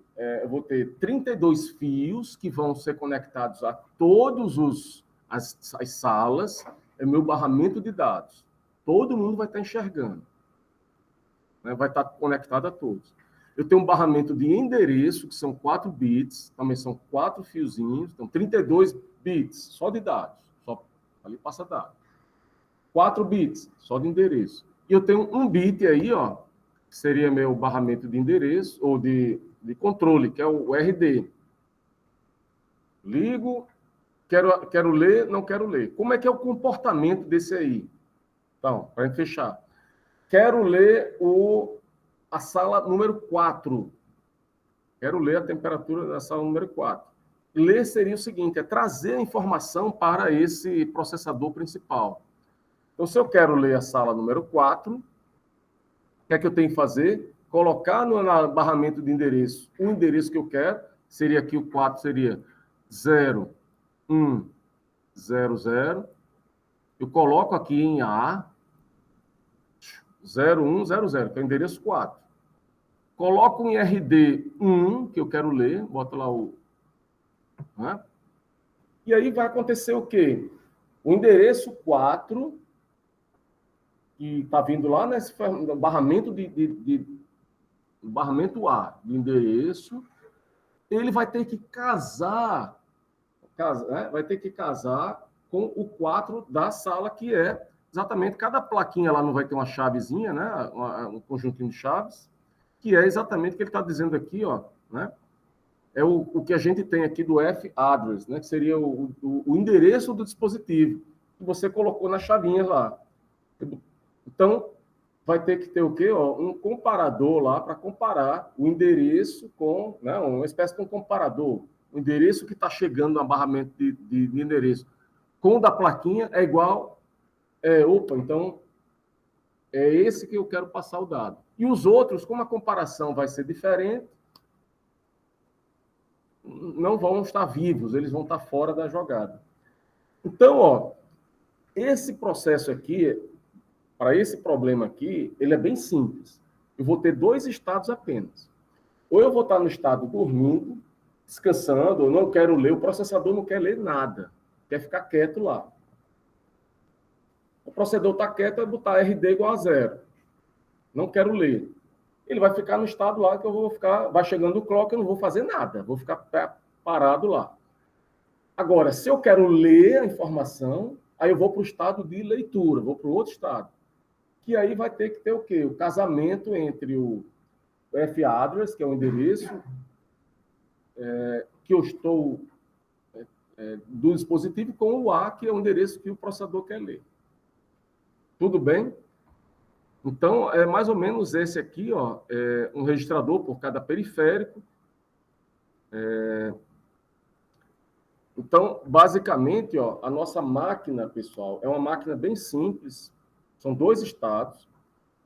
32 fios que vão ser conectados a todos as salas, é meu barramento de dados. Todo mundo vai estar enxergando, né? Vai estar conectado a todos. Eu tenho um barramento de endereço, que são 4 bits, também são 4 fiozinhos, então 32 bits, só de dados, só ali passa dados. 4 bits, só de endereço. E eu tenho um bit aí, ó, que seria meu barramento de endereço, ou de controle, que é o RD. Ligo, quero ler, não quero ler. Como é que é o comportamento desse aí? Então, para a gente fechar. Quero ler a sala número 4. Quero ler a temperatura da sala número 4. Ler seria o seguinte, é trazer a informação para esse processador principal. Então, se eu quero ler a sala número 4, o que é que eu tenho que fazer? Colocar no barramento de endereço o endereço que eu quero, seria aqui o 4, seria 0, 1, 0, 0. Eu coloco aqui em A, 0100, que é o endereço 4. Coloco em RD1, que eu quero ler, boto lá o... Né? E aí vai acontecer o quê? O endereço 4, que está vindo lá nesse barramento barramento A do endereço, ele vai ter que casar, né? Vai ter que casar com o 4 da sala, que é exatamente, cada plaquinha lá não vai ter uma chavezinha, né? Um conjuntinho de chaves, que é exatamente o que ele está dizendo aqui, ó, né? É o que a gente tem aqui do F-address, né? Que seria o endereço do dispositivo, que você colocou na chavinha lá. Então, vai ter que ter o quê? Ó, um comparador lá para comparar o endereço com, né, uma espécie de um comparador. O endereço que está chegando no barramento de endereço com o da plaquinha é igual. Então é esse que eu quero passar o dado. E os outros, como a comparação vai ser diferente, não vão estar vivos, eles vão estar fora da jogada. Então, ó, esse processo aqui, para esse problema aqui, ele é bem simples. Eu vou ter 2 estados apenas. Ou eu vou estar no estado dormindo, descansando, eu não quero ler, o processador não quer ler nada, quer ficar quieto lá. O processador está quieto, é botar RD igual a 0. Não quero ler. Ele vai ficar no estado lá que eu vou ficar, vai chegando o clock, eu não vou fazer nada, vou ficar parado lá. Agora, se eu quero ler a informação, aí eu vou para o estado de leitura, vou para o outro estado. Que aí vai ter que ter o quê? O casamento entre o F-address, que é o endereço que eu estou do dispositivo, com o A, que é o endereço que o processador quer ler. Tudo bem? Então, é mais ou menos esse aqui, ó, um registrador por cada periférico. Então, basicamente, ó, a nossa máquina, pessoal, é uma máquina bem simples. São 2 estados.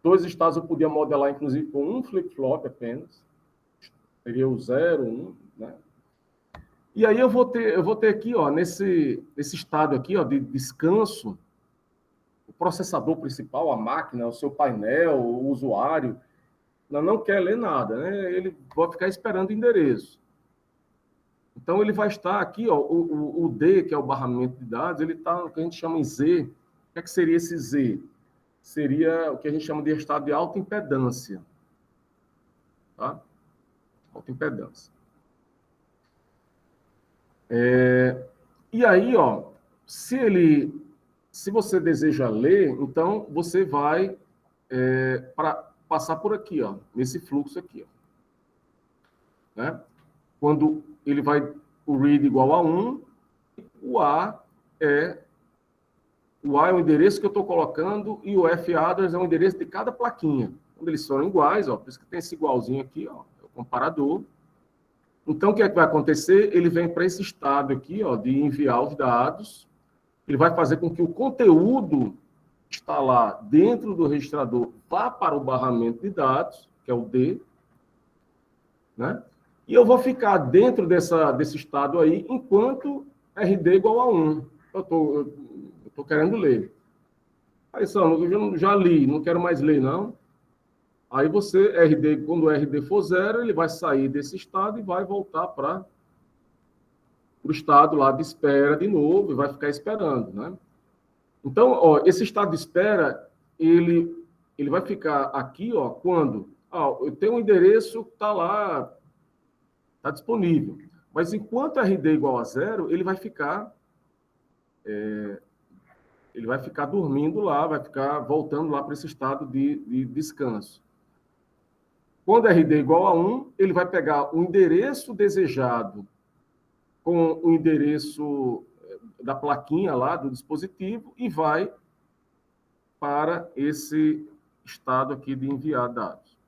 2 estados eu podia modelar, inclusive, com um flip-flop apenas. Seria o 0, 1, né? E aí eu vou ter aqui, ó, nesse estado aqui, ó, de descanso, o processador principal, a máquina, o seu painel, o usuário, não quer ler nada, né? Ele vai ficar esperando o endereço. Então, ele vai estar aqui, ó, o D, que é o barramento de dados, ele está no que a gente chama em Z. O que seria esse Z? Seria o que a gente chama de estado de alta impedância. Tá? Alta impedância. E aí, ó, se você deseja ler, então você vai passar por aqui, ó, nesse fluxo aqui, ó, né? Quando ele vai o read igual a 1, o A é o endereço que eu estou colocando e o F-address é o endereço de cada plaquinha. Quando eles são iguais, ó, por isso que tem esse igualzinho aqui, ó, é o comparador. Então, o que é que vai acontecer? Ele vem para esse estado aqui, ó, de enviar os dados. Ele vai fazer com que o conteúdo que está lá dentro do registrador vá para o barramento de dados, que é o D, né? E eu vou ficar dentro desse estado aí, enquanto RD igual a 1. Eu estou querendo ler. Aí, Samuel, eu já li, não quero mais ler, não. Aí quando o RD for 0, ele vai sair desse estado e vai voltar para o estado lá de espera de novo, e vai ficar esperando, né? Então, ó, esse estado de espera, ele vai ficar aqui, ó, quando eu tenho um endereço que está lá, está disponível. Mas enquanto RD igual a 0, ele vai ficar dormindo lá, vai ficar voltando lá para esse estado de descanso. Quando RD igual a 1, ele vai pegar o endereço desejado com o endereço da plaquinha lá do dispositivo e vai para esse estado aqui de enviar dados.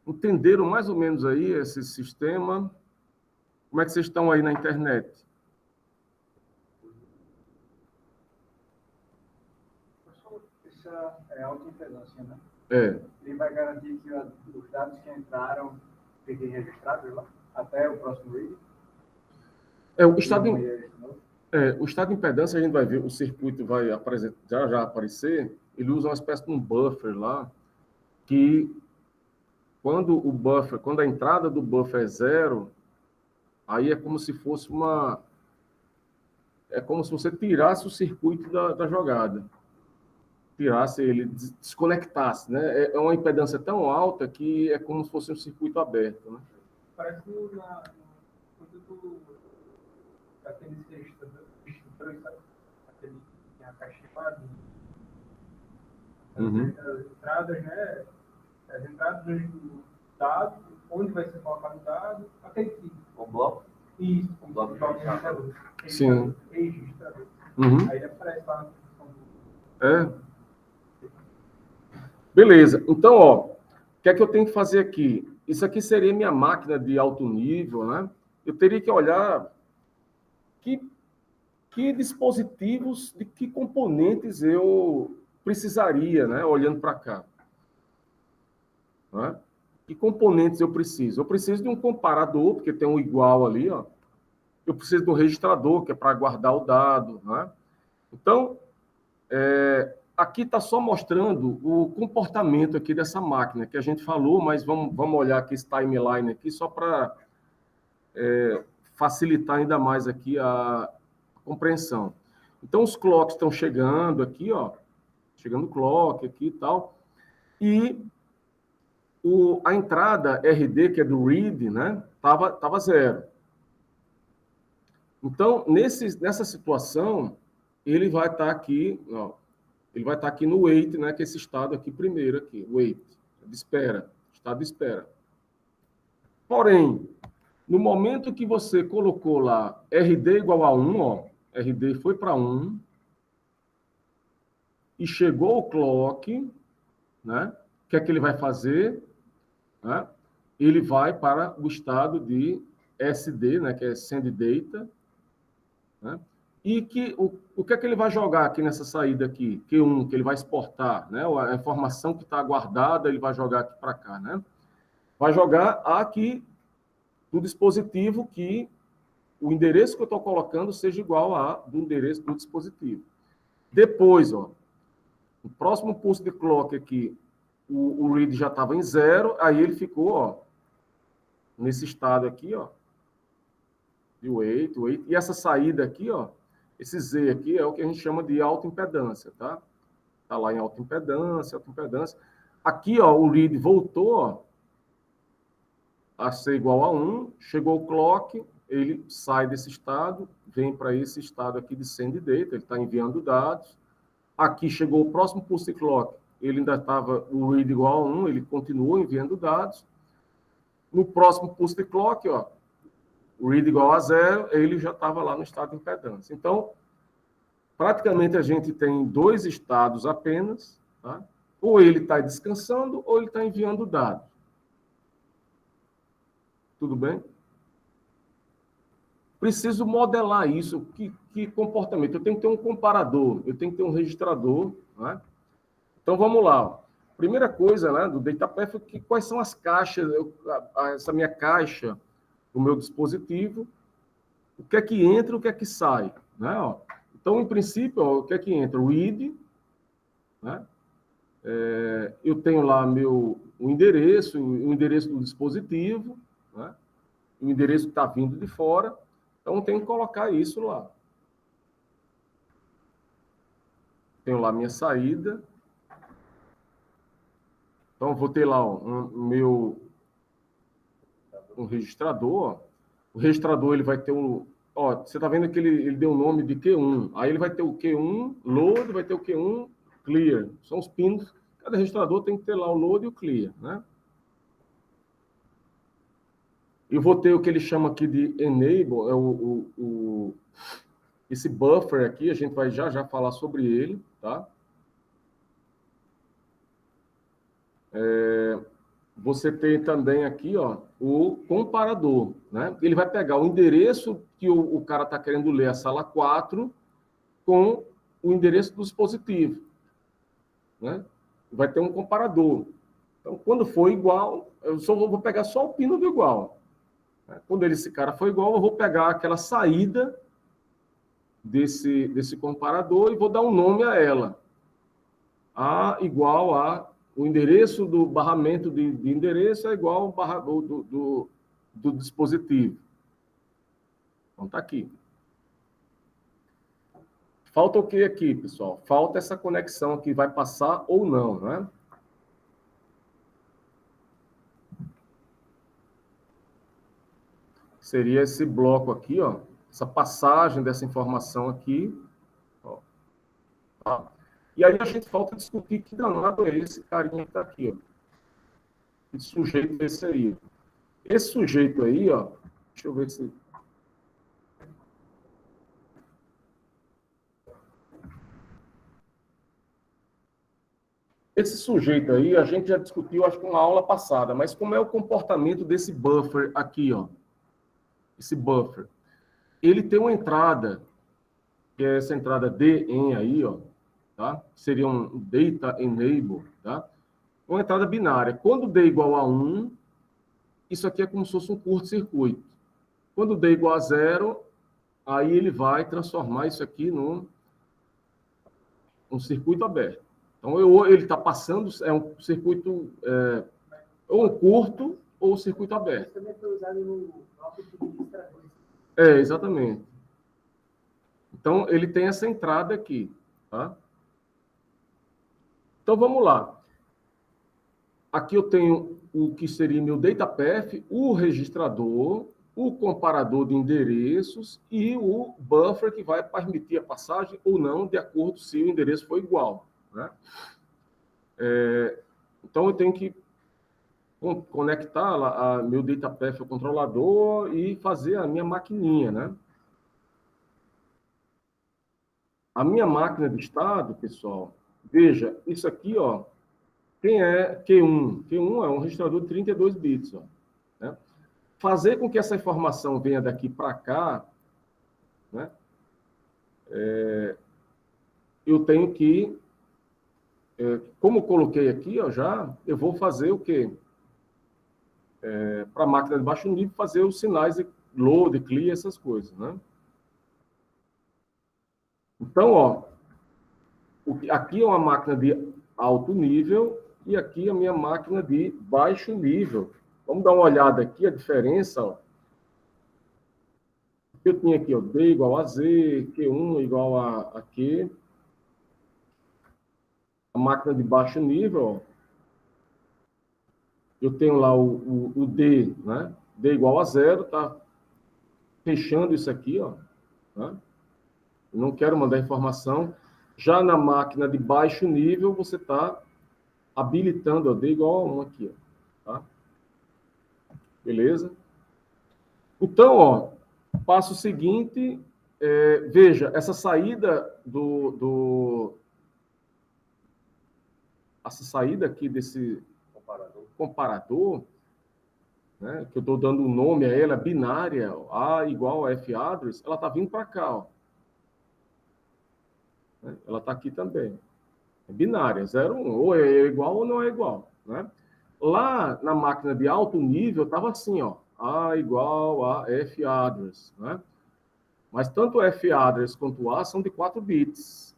Entenderam mais ou menos aí esse sistema? Como é que vocês estão aí na internet? Essa é alta impedância, né? É. Ele vai garantir que os dados que entraram fiquem registrados lá até o próximo read? O estado O estado de impedância, a gente vai ver, o circuito vai já aparecer, ele usa uma espécie de um buffer lá, que quando a entrada do buffer é zero, aí é como se fosse é como se você tirasse o circuito da jogada, tirasse ele, desconectasse, né? É uma impedância tão alta que é como se fosse um circuito aberto, né? Parece quando tu aqueles registradores, sabe? Aquele que tem a caixinha lá, as entradas, né? As entradas do dado, onde vai ser colocado o dado, aquele que... O bloco? Isso, o bloco de registrador. Sim. Registrador. Uhum. Aí ele aparece lá na função do... Beleza. Então, ó, o que é que eu tenho que fazer aqui? Isso aqui seria minha máquina de alto nível, né? Eu teria que olhar que dispositivos, de que componentes eu precisaria, né? Olhando para cá. Né? Que componentes eu preciso? Eu preciso de um comparador, porque tem um igual ali, ó. Eu preciso de um registrador, que é para guardar o dado, né? Então, aqui está só mostrando o comportamento aqui dessa máquina, que a gente falou, mas vamos olhar aqui esse timeline aqui, só para facilitar ainda mais aqui a compreensão. Então, os clocks estão chegando aqui, ó, chegando o clock aqui e tal, e a entrada RD, que é do read, né, tava zero. Então, nessa situação, ele vai estar aqui, ó, ele vai estar aqui no wait, né, que é esse estado aqui primeiro, aqui, wait, de espera, estado de espera. Porém, no momento que você colocou lá RD igual a 1, ó, RD foi para 1, e chegou o clock, né, o que é que ele vai fazer? Né? Ele vai para o estado de SD, né, que é Send Data, né? E o que é que ele vai jogar aqui nessa saída aqui? Q1, que ele vai exportar, né? A informação que está guardada, ele vai jogar aqui para cá, né? Vai jogar aqui do dispositivo que o endereço que eu estou colocando seja igual do endereço do dispositivo. Depois, ó, o próximo pulso de clock aqui, o read já estava em 0, aí ele ficou, ó, nesse estado aqui, ó, de wait. E essa saída aqui, ó, esse Z aqui é o que a gente chama de autoimpedância, tá? Tá lá em autoimpedância. Aqui, ó, o read voltou, ó, a ser igual a 1, chegou o clock, ele sai desse estado, vem para esse estado aqui de send data, ele está enviando dados. Aqui chegou o próximo pulse de clock, ele ainda estava o read igual a 1, ele continuou enviando dados. No próximo pulse de clock, ó, o read igual a 0, ele já estava lá no estado de impedância. Então, praticamente a gente tem dois estados apenas, tá? Ou ele está descansando, ou ele está enviando dados. Tudo bem? Preciso modelar isso. Que comportamento? Eu tenho que ter um comparador, eu tenho que ter um registrador, né? Então, vamos lá. Primeira coisa, né, do DataPath é quais são as caixas, essa minha caixa do meu dispositivo, o que é que entra, o que é que sai, né? Ó. Então, em princípio, ó, o que é que entra? O read, né? Eu tenho lá o endereço do dispositivo, né? O endereço que está vindo de fora, então eu tenho que colocar isso lá. Tenho lá minha saída, então vou ter lá ó, um registrador, ó. O registrador ele vai ter ó, você está vendo que ele deu o nome de Q1, aí ele vai ter o Q1 load, vai ter o Q1 clear, são os pinos, cada registrador tem que ter lá o load e o clear, né? Eu vou ter o que ele chama aqui de enable, esse buffer aqui, a gente vai já falar sobre ele, tá? Você tem também aqui, ó, o comparador, né? Ele vai pegar o endereço que o cara está querendo ler a sala 4 com o endereço do dispositivo, né? Vai ter um comparador. Então, quando for igual, eu só vou pegar só o pino do igual. Quando esse cara for igual, eu vou pegar aquela saída desse comparador e vou dar um nome a ela. A igual a o endereço do barramento de endereço é igual ao barrador do dispositivo. Então, está aqui. Falta o que aqui, pessoal? Falta essa conexão aqui, vai passar ou não, né? Seria esse bloco aqui, ó. Essa passagem dessa informação aqui. Ó. Tá? E aí a gente falta discutir que danado é esse carinha que está aqui, ó. Que sujeito é esse aí? Esse sujeito aí, ó. Deixa eu ver se... Esse sujeito aí, a gente já discutiu, acho que na aula passada, mas como é o comportamento desse buffer aqui, ó? Esse buffer. Ele tem uma entrada, que é essa entrada DEN aí, ó, tá? Seria um data enable, tá? Uma entrada binária. Quando D igual a 1, isso aqui é como se fosse um curto-circuito. Quando D igual a 0, aí ele vai transformar isso aqui num circuito aberto. Então, ele está passando, é um circuito ou um curto ou um circuito aberto. Isso também foi usado no administrador. Exatamente. Então, ele tem essa entrada aqui, tá? Então, vamos lá. Aqui eu tenho o que seria meu datapath, o registrador, o comparador de endereços e o buffer que vai permitir a passagem ou não, de acordo se o endereço for igual, né? Então, eu tenho que conectar a meu datapath ao controlador e fazer a minha maquininha, né? A minha máquina de estado, pessoal, veja, isso aqui, ó, quem é Q1? Q1 é um registrador de 32 bits, ó, né? Fazer com que essa informação venha daqui para cá, né? Eu tenho que, como eu coloquei aqui, ó, já, eu vou fazer o quê? Para a máquina de baixo nível, fazer os sinais de load, clear, essas coisas, né? Então, ó, aqui é uma máquina de alto nível e aqui é a minha máquina de baixo nível. Vamos dar uma olhada aqui, a diferença, ó. Eu tinha aqui, ó, D igual a Z, Q1 igual a Q. A máquina de baixo nível, ó, eu tenho lá o D, né? D igual a 0, tá fechando isso aqui, ó, né? Eu não quero mandar informação. Já na máquina de baixo nível, você está habilitando, ó, D igual a 1 aqui, ó, tá? Beleza? Então, ó, passo seguinte, veja, essa saída essa saída aqui desse comparador, né, que eu estou dando um nome a ela, binária, A igual a F address, ela está vindo para cá, ó. Ela está aqui também. É binária, 0, 1. Ou é igual ou não é igual, né? Lá na máquina de alto nível, estava assim, ó. A igual a F address, né? Mas tanto F address quanto A são de 4 bits.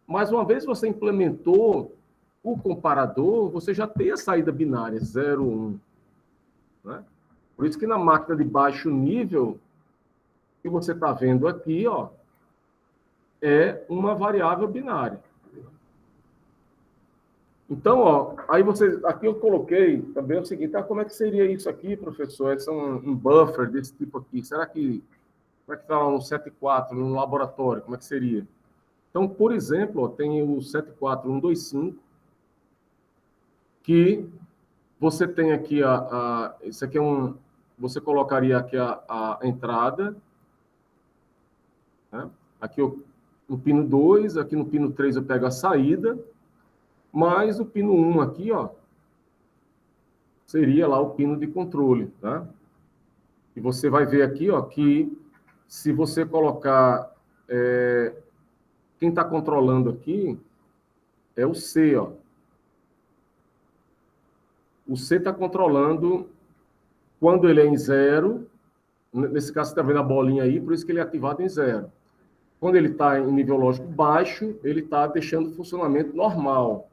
Mas uma vez você implementou o comparador, você já tem a saída binária, 0, 1. Né? Por isso que na máquina de baixo nível, que você está vendo aqui, ó, é uma variável binária. Então, ó, aí aqui eu coloquei também o seguinte, como é que seria isso aqui, professor? Esse é um buffer desse tipo aqui. Será que, como é que está lá no 7.4, no laboratório? Como é que seria? Então, por exemplo, ó, tem o 7.4.1.2.5, que você tem aqui isso aqui você colocaria aqui a entrada, né? Aqui no pino 2, aqui no pino 3 eu pego a saída, mas o pino 1 aqui, ó, seria lá o pino de controle, tá? E você vai ver aqui, ó, que se você colocar, quem está controlando aqui é o C, ó. O C está controlando quando ele é em 0, nesse caso você está vendo a bolinha aí, por isso que ele é ativado em 0. Quando ele está em nível lógico baixo, ele está deixando o funcionamento normal.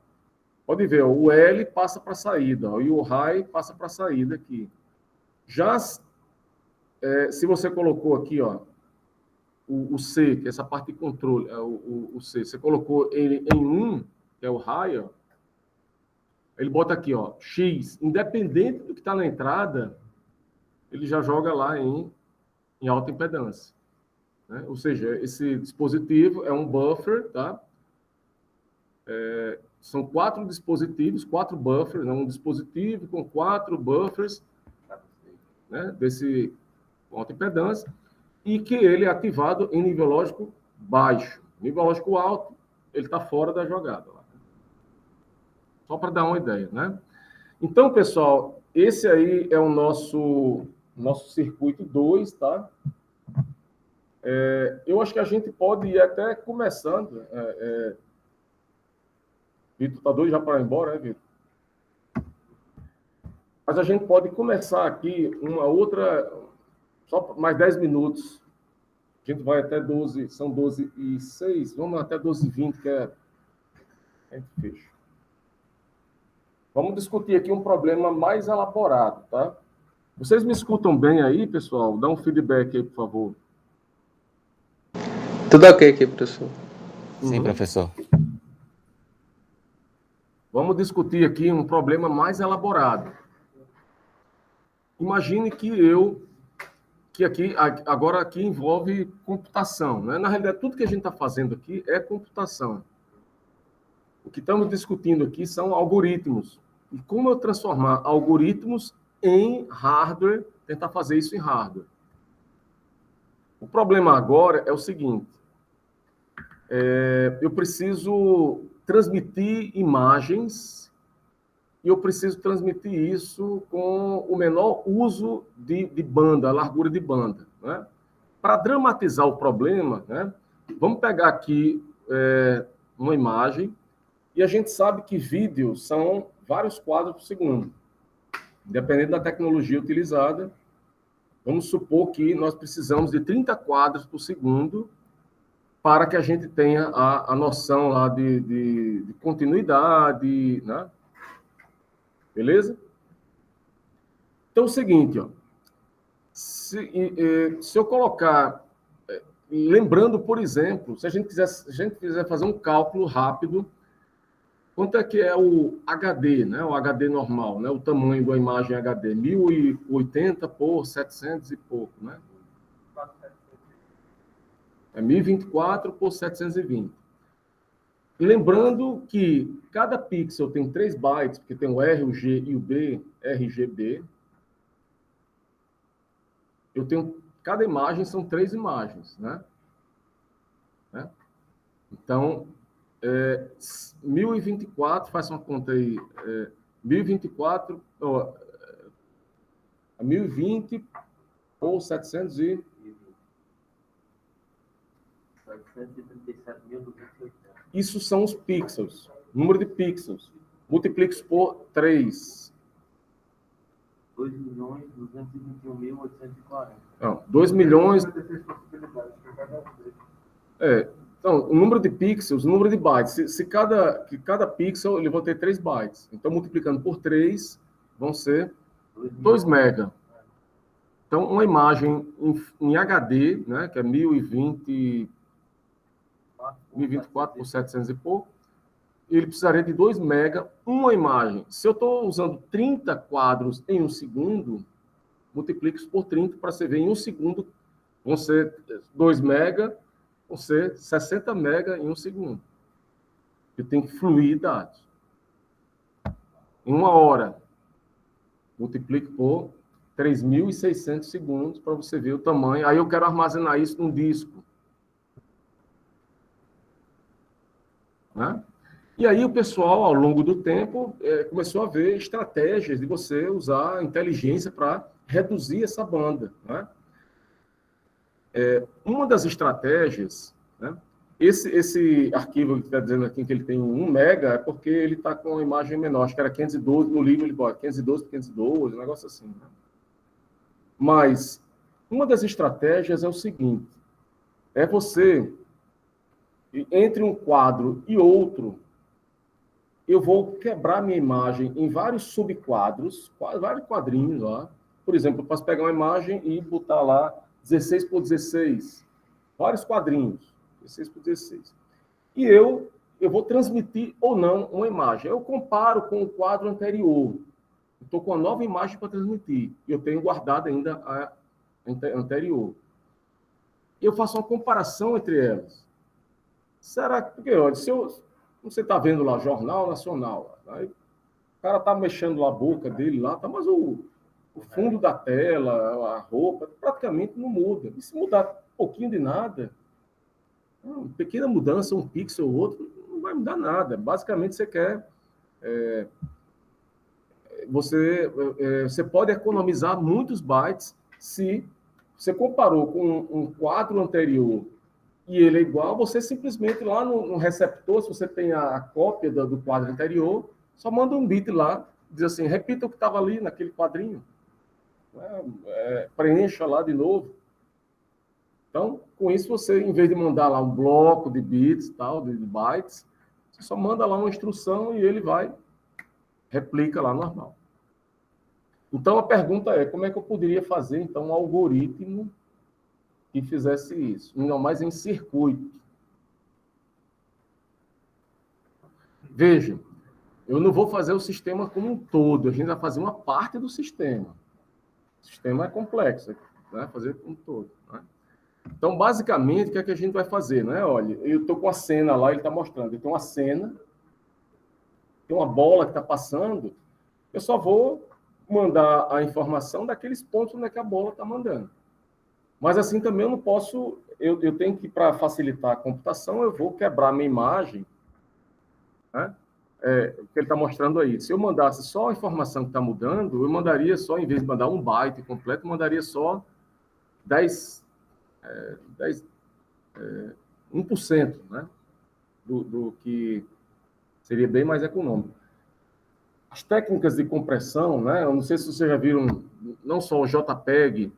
Pode ver, ó, o L passa para a saída, ó, e o high passa para a saída aqui. Já se você colocou aqui, ó, o C, que é essa parte de controle, o C, você colocou ele em 1, que é o high, ó, ele bota aqui, ó, X, independente do que está na entrada, ele já joga lá em alta impedância. Né? Ou seja, esse dispositivo é um buffer, tá? São 4 dispositivos, 4 buffers, né? Um dispositivo com 4 buffers, né? Desse alta impedância, e que ele é ativado em nível lógico baixo. Nível lógico alto, ele está fora da jogada. Lá. Só para dar uma ideia, né? Então, pessoal, esse aí é o nosso circuito 2, tá? Eu acho que a gente pode ir até começando. Vitor, tá doido já para ir embora, né, Vitor? Mas a gente pode começar aqui uma outra, só mais 10 minutos. A gente vai até 12, são 12h06, vamos até 12h20, que a gente fecha. Vamos discutir aqui um problema mais elaborado, tá? Vocês me escutam bem aí, pessoal? Dá um feedback aí, por favor. Tudo ok aqui, professor. Sim, professor. Vamos discutir aqui um problema mais elaborado. Imagine que aqui, agora aqui envolve computação, né? Na realidade, tudo que a gente está fazendo aqui é computação. O que estamos discutindo aqui são algoritmos. E como eu transformar algoritmos em hardware, tentar fazer isso em hardware. O problema agora é o seguinte, eu preciso transmitir imagens e eu preciso transmitir isso com o menor uso de banda, a largura de banda. Né? Para dramatizar o problema, né, vamos pegar aqui uma imagem e a gente sabe que vídeos são vários quadros por segundo. Independente da tecnologia utilizada, vamos supor que nós precisamos de 30 quadros por segundo para que a gente tenha a noção lá de continuidade, né? Beleza? Então, é o seguinte, ó. Se eu colocar, lembrando, por exemplo, se a gente quiser fazer um cálculo rápido, quanto é que é o HD, né? O HD normal, né? O tamanho da imagem HD, 1080 por 700 e pouco, né? É 1024 por 720. Lembrando que cada pixel tem 3 bytes, porque tem o R, o G e o B, RGB. Cada imagem são 3 imagens, né? Então, 1024, faz uma conta aí, 1024, 1020 por 737.280. Isso são os pixels, número de pixels. Multiplica isso por 3. 2.221.840. Não, 2 milhões... Então, o número de pixels, o número de bytes. Se cada pixel ele vai ter 3 bytes. Então, multiplicando por 3, vão ser 2 mega. Então, uma imagem em HD, né, que é 1024 por 700 e pouco, ele precisaria de 2 mega, uma imagem. Se eu estou usando 30 quadros em 1 segundo, multiplique isso por 30 para você ver em 1 segundo, vão ser 2 mega, vão ser 60 mega em 1 segundo. Eu tenho que fluir dados. Em 1 hora, multiplique por 3.600 segundos para você ver o tamanho. Aí eu quero armazenar isso num disco. Né? E aí o pessoal, ao longo do tempo, começou a ver estratégias de você usar a inteligência para reduzir essa banda. Né? Uma das estratégias, né? Esse arquivo que está dizendo aqui que ele tem 1 mega é porque ele está com uma imagem menor. Acho que era 512, no livro ele bota 512 por 512, um negócio assim. Né? Mas uma das estratégias é o seguinte, é você entre um quadro e outro, eu vou quebrar minha imagem em vários subquadros, vários quadrinhos lá. Por exemplo, eu posso pegar uma imagem e botar lá 16 por 16, vários quadrinhos, 16 por 16. E eu vou transmitir ou não uma imagem. Eu comparo com o quadro anterior. Estou com uma nova imagem para transmitir. E eu tenho guardado ainda a anterior. Eu faço uma comparação entre elas. Será que... Porque, olha, você está vendo lá, Jornal Nacional, aí, o cara está mexendo lá a boca dele lá, tá, mas o fundo da tela, a roupa, praticamente não muda. E se mudar um pouquinho de nada, uma pequena mudança, um pixel ou outro, não vai mudar nada. Basicamente, você quer... Você pode economizar muitos bytes se você comparou com um quadro anterior e ele é igual, você simplesmente lá no receptor, se você tem a cópia do quadro anterior, só manda um bit lá, diz assim, repita o que estava ali naquele quadrinho. Preencha lá de novo. Então, com isso, você, em vez de mandar lá um bloco de bits, tal, de bytes, você só manda lá uma instrução e ele replica lá normal. Então, a pergunta é, como é que eu poderia fazer, então, um algoritmo que fizesse isso, ainda mais em circuito? Veja, eu não vou fazer o sistema como um todo, a gente vai fazer uma parte do sistema. O sistema é complexo, né? Fazer como um todo. Né? Então, basicamente, o que é que a gente vai fazer? Né? Olha, eu estou com a cena lá, ele está mostrando, tem uma cena, tem uma bola que está passando, eu só vou mandar a informação daqueles pontos onde é que a bola está mandando. Mas assim também eu não posso, eu tenho que, para facilitar a computação, eu vou quebrar minha imagem, né? O que ele está mostrando aí. Se eu mandasse só a informação que está mudando, eu mandaria só, em vez de mandar um byte completo, eu mandaria só 1%, né? do que seria bem mais econômico. As técnicas de compressão, né? Eu não sei se vocês já viram, não só o JPEG,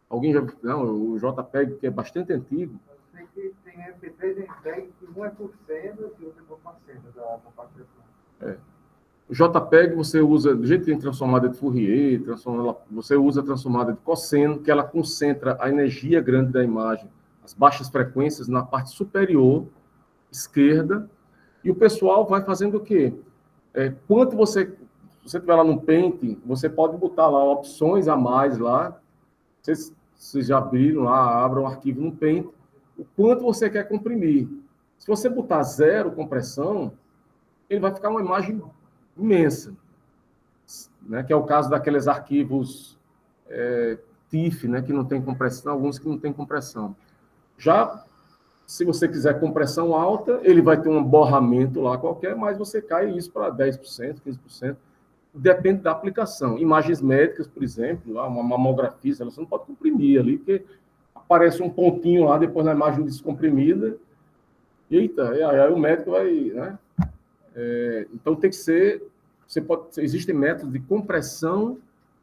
alguém já viu, não, o JPEG, que é bastante antigo. Eu sei que tem MP3 em PEG que um é por cento e outro é por cento da compactação. O JPEG você usa, do jeito que tem transformada de Fourier, você usa a transformada de cosseno, que ela concentra a energia grande da imagem, as baixas frequências, na parte superior esquerda, e o pessoal vai fazendo o quê? Quanto você estiver lá no Paint, você pode botar lá opções a mais lá, vocês já abriram lá, abram o arquivo no Paint, o quanto você quer comprimir. Se você botar 0 compressão, ele vai ficar uma imagem imensa, né? Que é o caso daqueles arquivos TIFF, né? Que não tem compressão, alguns que não tem compressão. Já, se você quiser compressão alta, ele vai ter um borramento lá qualquer, mas você cai isso para 10%, 15%, depende da aplicação. Imagens médicas, por exemplo, lá, uma mamografia, você não pode comprimir ali, porque aparece um pontinho lá depois na imagem descomprimida, e eita, aí o médico vai, né? Então tem que ser, existem métodos de compressão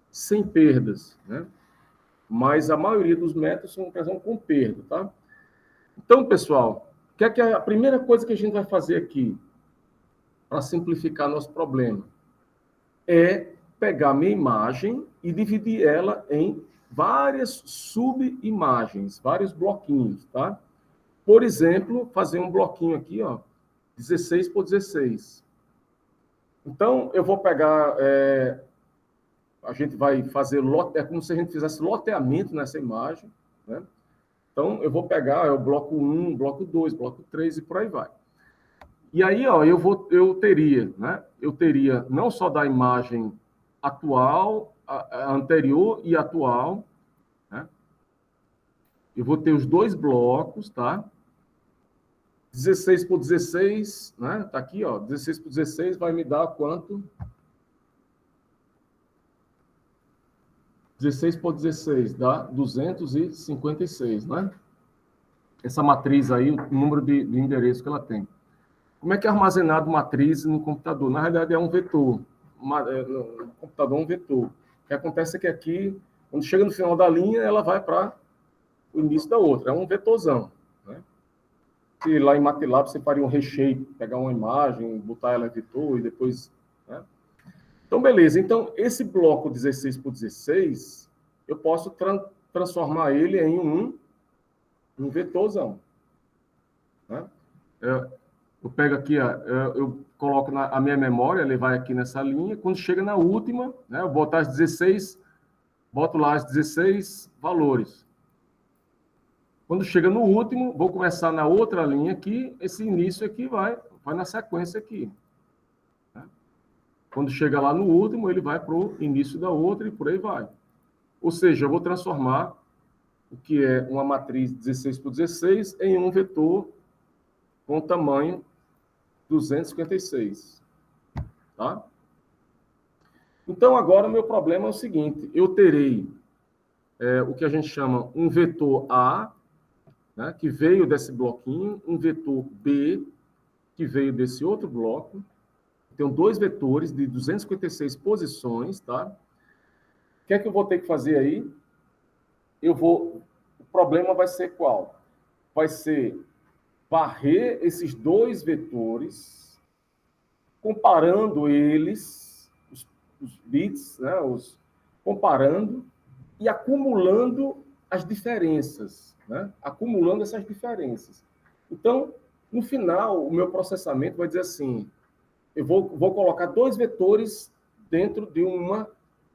sem perdas, né? Mas a maioria dos métodos são compressão com perda, tá? Então, pessoal, o que é a primeira coisa que a gente vai fazer aqui para simplificar nosso problema? É pegar minha imagem e dividir ela em várias subimagens, vários bloquinhos, tá? Por exemplo, fazer um bloquinho aqui, ó, 16 por 16. Então, eu vou pegar, a gente vai fazer, é como se a gente fizesse loteamento nessa imagem, né? Então, eu vou pegar o bloco 1, bloco 2, bloco 3 e por aí vai. E aí, ó, eu teria, né? Eu teria não só da imagem atual, a anterior e atual, né? Eu vou ter os dois blocos, tá? 16 por 16, né? Tá aqui, ó. 16 por 16 vai me dar quanto? 16 por 16 dá 256, né? Essa matriz aí, o número de endereço que ela tem. Como é que é armazenado matriz no computador? Na realidade, é um vetor. No computador é um vetor. O que acontece é que aqui, quando chega no final da linha, ela vai para o início da outra. É um vetorzão, né? que lá em MATLAB você faria um reshape, pegar uma imagem, botar ela em vetor e depois... Né? Então, beleza. Então, esse bloco 16 por 16, eu posso transformar ele em um vetorzão. Né? Eu pego aqui, eu coloco a minha memória, ele vai aqui nessa linha. Quando chega na última, né, eu boto as 16, boto lá as 16 valores. Quando chega no último, vou começar na outra linha aqui, esse início aqui vai na sequência aqui. Né? Quando chega lá no último, ele vai para o início da outra e por aí vai. Ou seja, eu vou transformar o que é uma matriz 16 por 16 em um vetor com tamanho 256. Tá? Então, agora, o meu problema é o seguinte, eu terei o que a gente chama um vetor A, né, que veio desse bloquinho, um vetor B, que veio desse outro bloco. Tenho dois vetores de 256 posições, tá? O que é que eu vou ter que fazer aí? O problema vai ser qual? Vai ser varrer esses dois vetores, comparando eles, os bits, né, comparando e acumulando as diferenças. Né? Acumulando essas diferenças. Então, no final, o meu processamento vai dizer assim, eu vou colocar dois vetores dentro de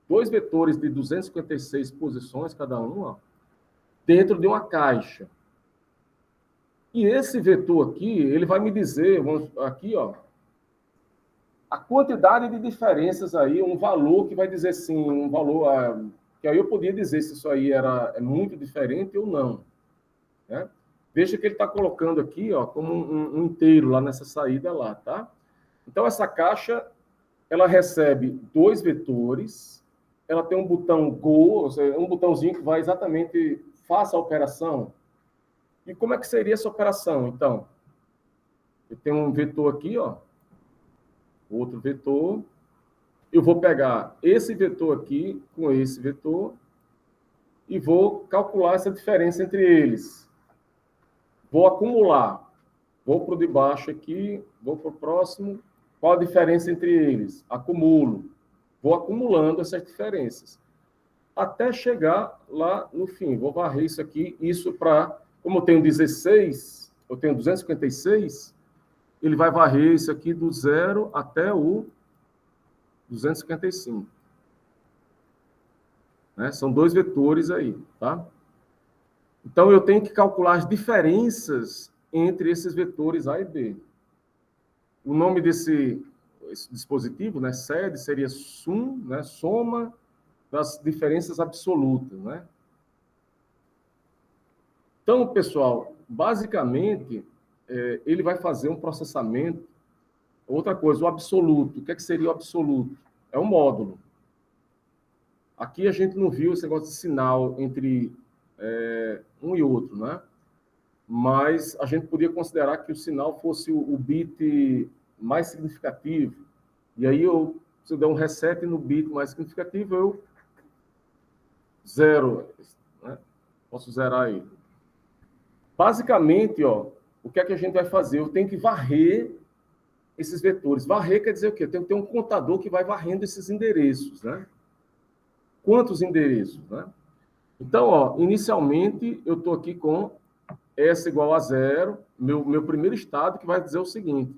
dois vetores de 256 posições cada um, ó, dentro de uma caixa. E esse vetor aqui, ele vai me dizer, aqui, ó, a quantidade de diferenças aí, um valor que vai dizer assim, um valor, que aí eu podia dizer se isso aí é muito diferente ou não. Né? Veja que ele está colocando aqui, ó, como um inteiro lá nessa saída lá, tá? Então, essa caixa, ela recebe dois vetores, ela tem um botão Go, ou seja, um botãozinho que vai exatamente, faça a operação. E como é que seria essa operação, então? Eu tenho um vetor aqui, ó, outro vetor, eu vou pegar esse vetor aqui com esse vetor e vou calcular essa diferença entre eles. Vou acumular. Vou para o de baixo aqui, vou para o próximo. Qual a diferença entre eles? Acumulo. Vou acumulando essas diferenças. Até chegar lá no fim. Vou varrer isso aqui. Isso para... Como eu tenho 16, eu tenho 256, ele vai varrer isso aqui do 0 até o 255. Né? São dois vetores aí, tá? Então, eu tenho que calcular as diferenças entre esses vetores A e B. O nome desse dispositivo, né, SED, seria sum, né, soma das diferenças absolutas. Né? Então, pessoal, basicamente, ele vai fazer um processamento. Outra coisa, o absoluto. O que seria o absoluto? É um módulo. Aqui a gente não viu esse negócio de sinal entre... um e outro, né? Mas a gente podia considerar que o sinal fosse o bit mais significativo. E aí, se eu der um reset no bit mais significativo, eu zero, né? Posso zerar ele. Basicamente, ó, o que é que a gente vai fazer? Eu tenho que varrer esses vetores. Varrer quer dizer o quê? Eu tenho que ter um contador que vai varrendo esses endereços, né? Quantos endereços, né? Então, ó, inicialmente, eu estou aqui com S igual a 0, meu primeiro estado, que vai dizer o seguinte,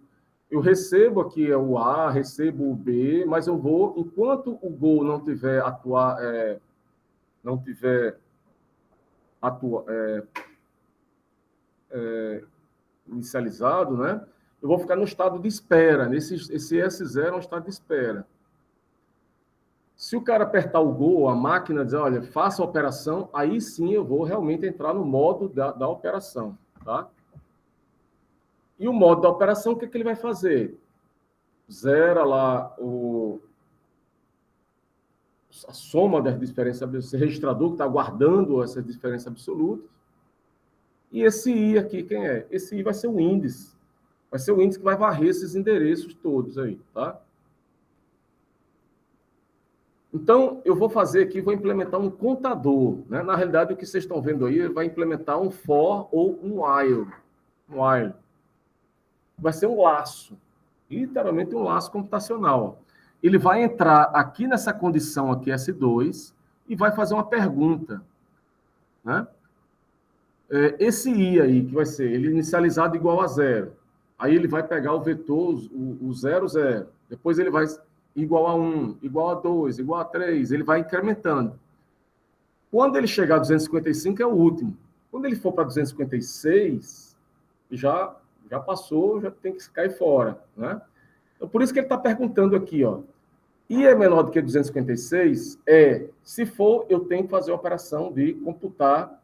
eu recebo aqui o A, recebo o B, mas eu vou, enquanto o Go não tiver inicializado, né, eu vou ficar no estado de espera. Esse S0 é um estado de espera. Se o cara apertar o Go, a máquina dizer, olha, faça a operação, aí sim eu vou realmente entrar no modo da operação, tá? E o modo da operação, o que ele vai fazer? Zera lá a soma das diferenças absolutas, esse registrador que está guardando essas diferenças absolutas. E esse I aqui, quem é? Esse I vai ser o índice. Vai ser o índice que vai varrer esses endereços todos aí, tá? Então, eu vou fazer aqui, vou implementar um contador. Né? Na realidade, o que vocês estão vendo aí, vai implementar um for ou um while. Um while. Vai ser um laço. Literalmente um laço computacional. Ele vai entrar aqui nessa condição aqui, S2, e vai fazer uma pergunta. Né? Esse I aí, que vai ser ele inicializado igual a 0. Aí ele vai pegar o vetor, o 0, 0. Depois ele vai igual a 1, igual a 2, igual a 3. Ele vai incrementando. Quando ele chegar a 255, é o último. Quando ele for para 256, já passou, já tem que cair fora. Né? Então, por isso que ele está perguntando aqui, ó. I é menor do que 256? Se for, eu tenho que fazer a operação de computar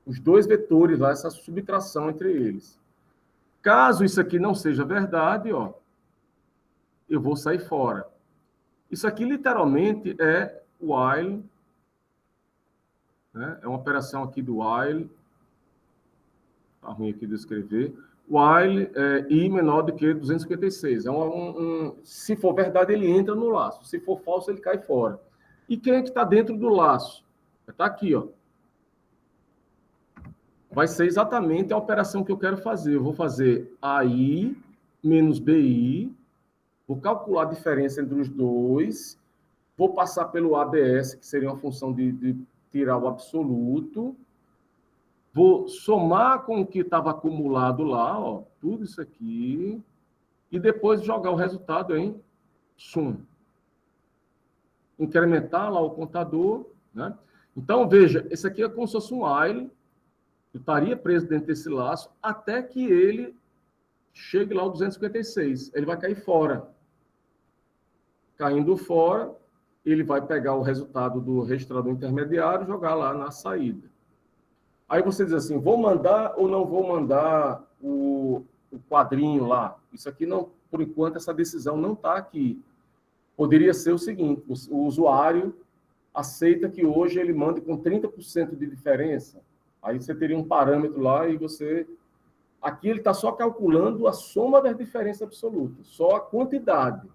os dois vetores lá, essa subtração entre eles. Caso isso aqui não seja verdade, ó, eu vou sair fora. Isso aqui, literalmente, é while, né? É uma operação aqui do while. Está ruim aqui de escrever. While I menor do que 256. Se for verdade, ele entra no laço. Se for falso, ele cai fora. E quem é que está dentro do laço? Está aqui, ó. Vai ser exatamente a operação que eu quero fazer. Eu vou fazer AI menos BI, vou calcular a diferença entre os dois, vou passar pelo ABS, que seria uma função de tirar o absoluto, vou somar com o que estava acumulado lá, ó, tudo isso aqui, e depois jogar o resultado em sum. Incrementar lá o contador, né? Então, veja, esse aqui é como se fosse um while. Eu estaria preso dentro desse laço até que ele chegue lá ao 256. Ele vai cair fora. Caindo fora, ele vai pegar o resultado do registrador intermediário e jogar lá na saída. Aí você diz assim, vou mandar ou não vou mandar o quadrinho lá? Isso aqui, não, por enquanto, essa decisão não está aqui. Poderia ser o seguinte, o usuário aceita que hoje ele mande com 30% de diferença. Aí você teria um parâmetro lá e você... Aqui ele está só calculando a soma das diferenças absolutas, só a quantidade,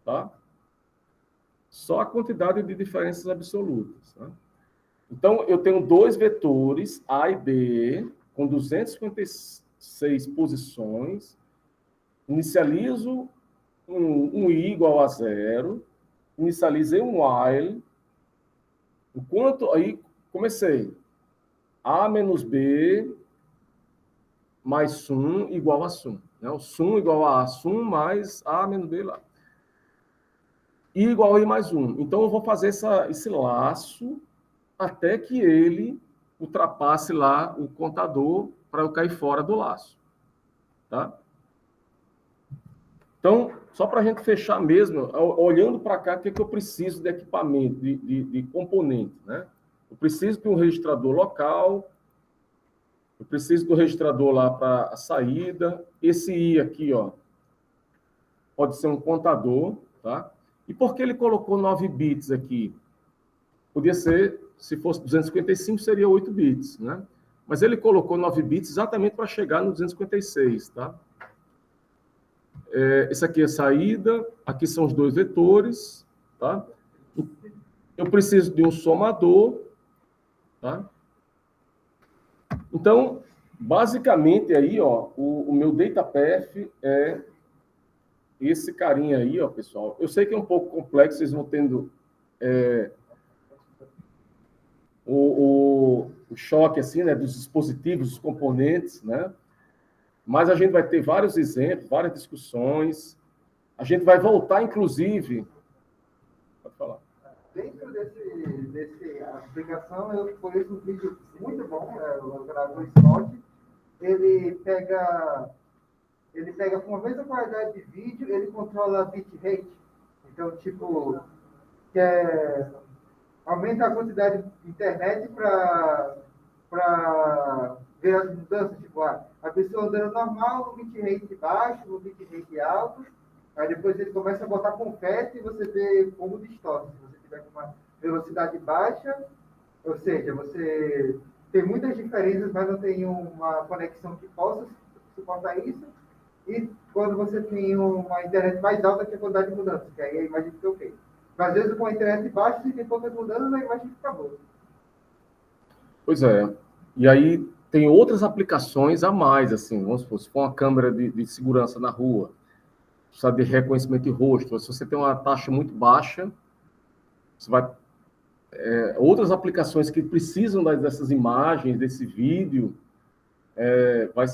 tá? Só a quantidade de diferenças absolutas. Tá? Então, eu tenho dois vetores, A e B, com 256 posições, inicializo um I igual a 0, inicializei um while, enquanto aí comecei... A menos B mais sum igual a sum. Né? O sum igual a sum mais A menos B lá. I igual a I mais 1. Então, eu vou fazer esse laço até que ele ultrapasse lá o contador para eu cair fora do laço. Tá? Então, só para a gente fechar mesmo, olhando para cá, o que eu preciso de equipamento, de componente, né? Eu preciso de um registrador local, eu preciso do registrador lá para a saída. Esse I aqui, ó, pode ser um contador, tá? E por que ele colocou 9 bits aqui? Podia ser, se fosse 255, seria 8 bits, né? Mas ele colocou 9 bits exatamente para chegar no 256, tá? Esse aqui é a saída, aqui são os dois vetores, tá? Eu preciso de um somador, tá? Então, basicamente aí, ó, o meu DataPath é esse carinha aí, ó, pessoal. Eu sei que é um pouco complexo, vocês vão tendo o choque assim, né, dos dispositivos, dos componentes, né? Mas a gente vai ter vários exemplos, várias discussões. A gente vai voltar, inclusive... Pode falar. Dentro desse aplicação, eu conheço um vídeo muito bom, o canal do Scott. Ele pega com a mesma qualidade de vídeo, ele controla a bitrate. Então, tipo, aumenta a quantidade de internet para ver as mudanças. Tipo, a pessoa andando normal, no bitrate baixo, no bitrate alto. Aí depois ele começa a botar confete e você vê como distorce. Se você tiver com uma velocidade baixa, ou seja, você tem muitas diferenças, mas não tem uma conexão que possa suportar isso. E quando você tem uma internet mais alta, que é a quantidade de mudanças, que aí a imagem fica ok. Mas às vezes com a internet baixa, se tem poucas mudanças, a imagem fica boa. Pois é. E aí, tem outras aplicações a mais, assim, vamos supor, se for uma câmera de segurança na rua, precisa de reconhecimento de rosto, se você tem uma taxa muito baixa, você vai... outras aplicações que precisam dessas imagens, desse vídeo, vai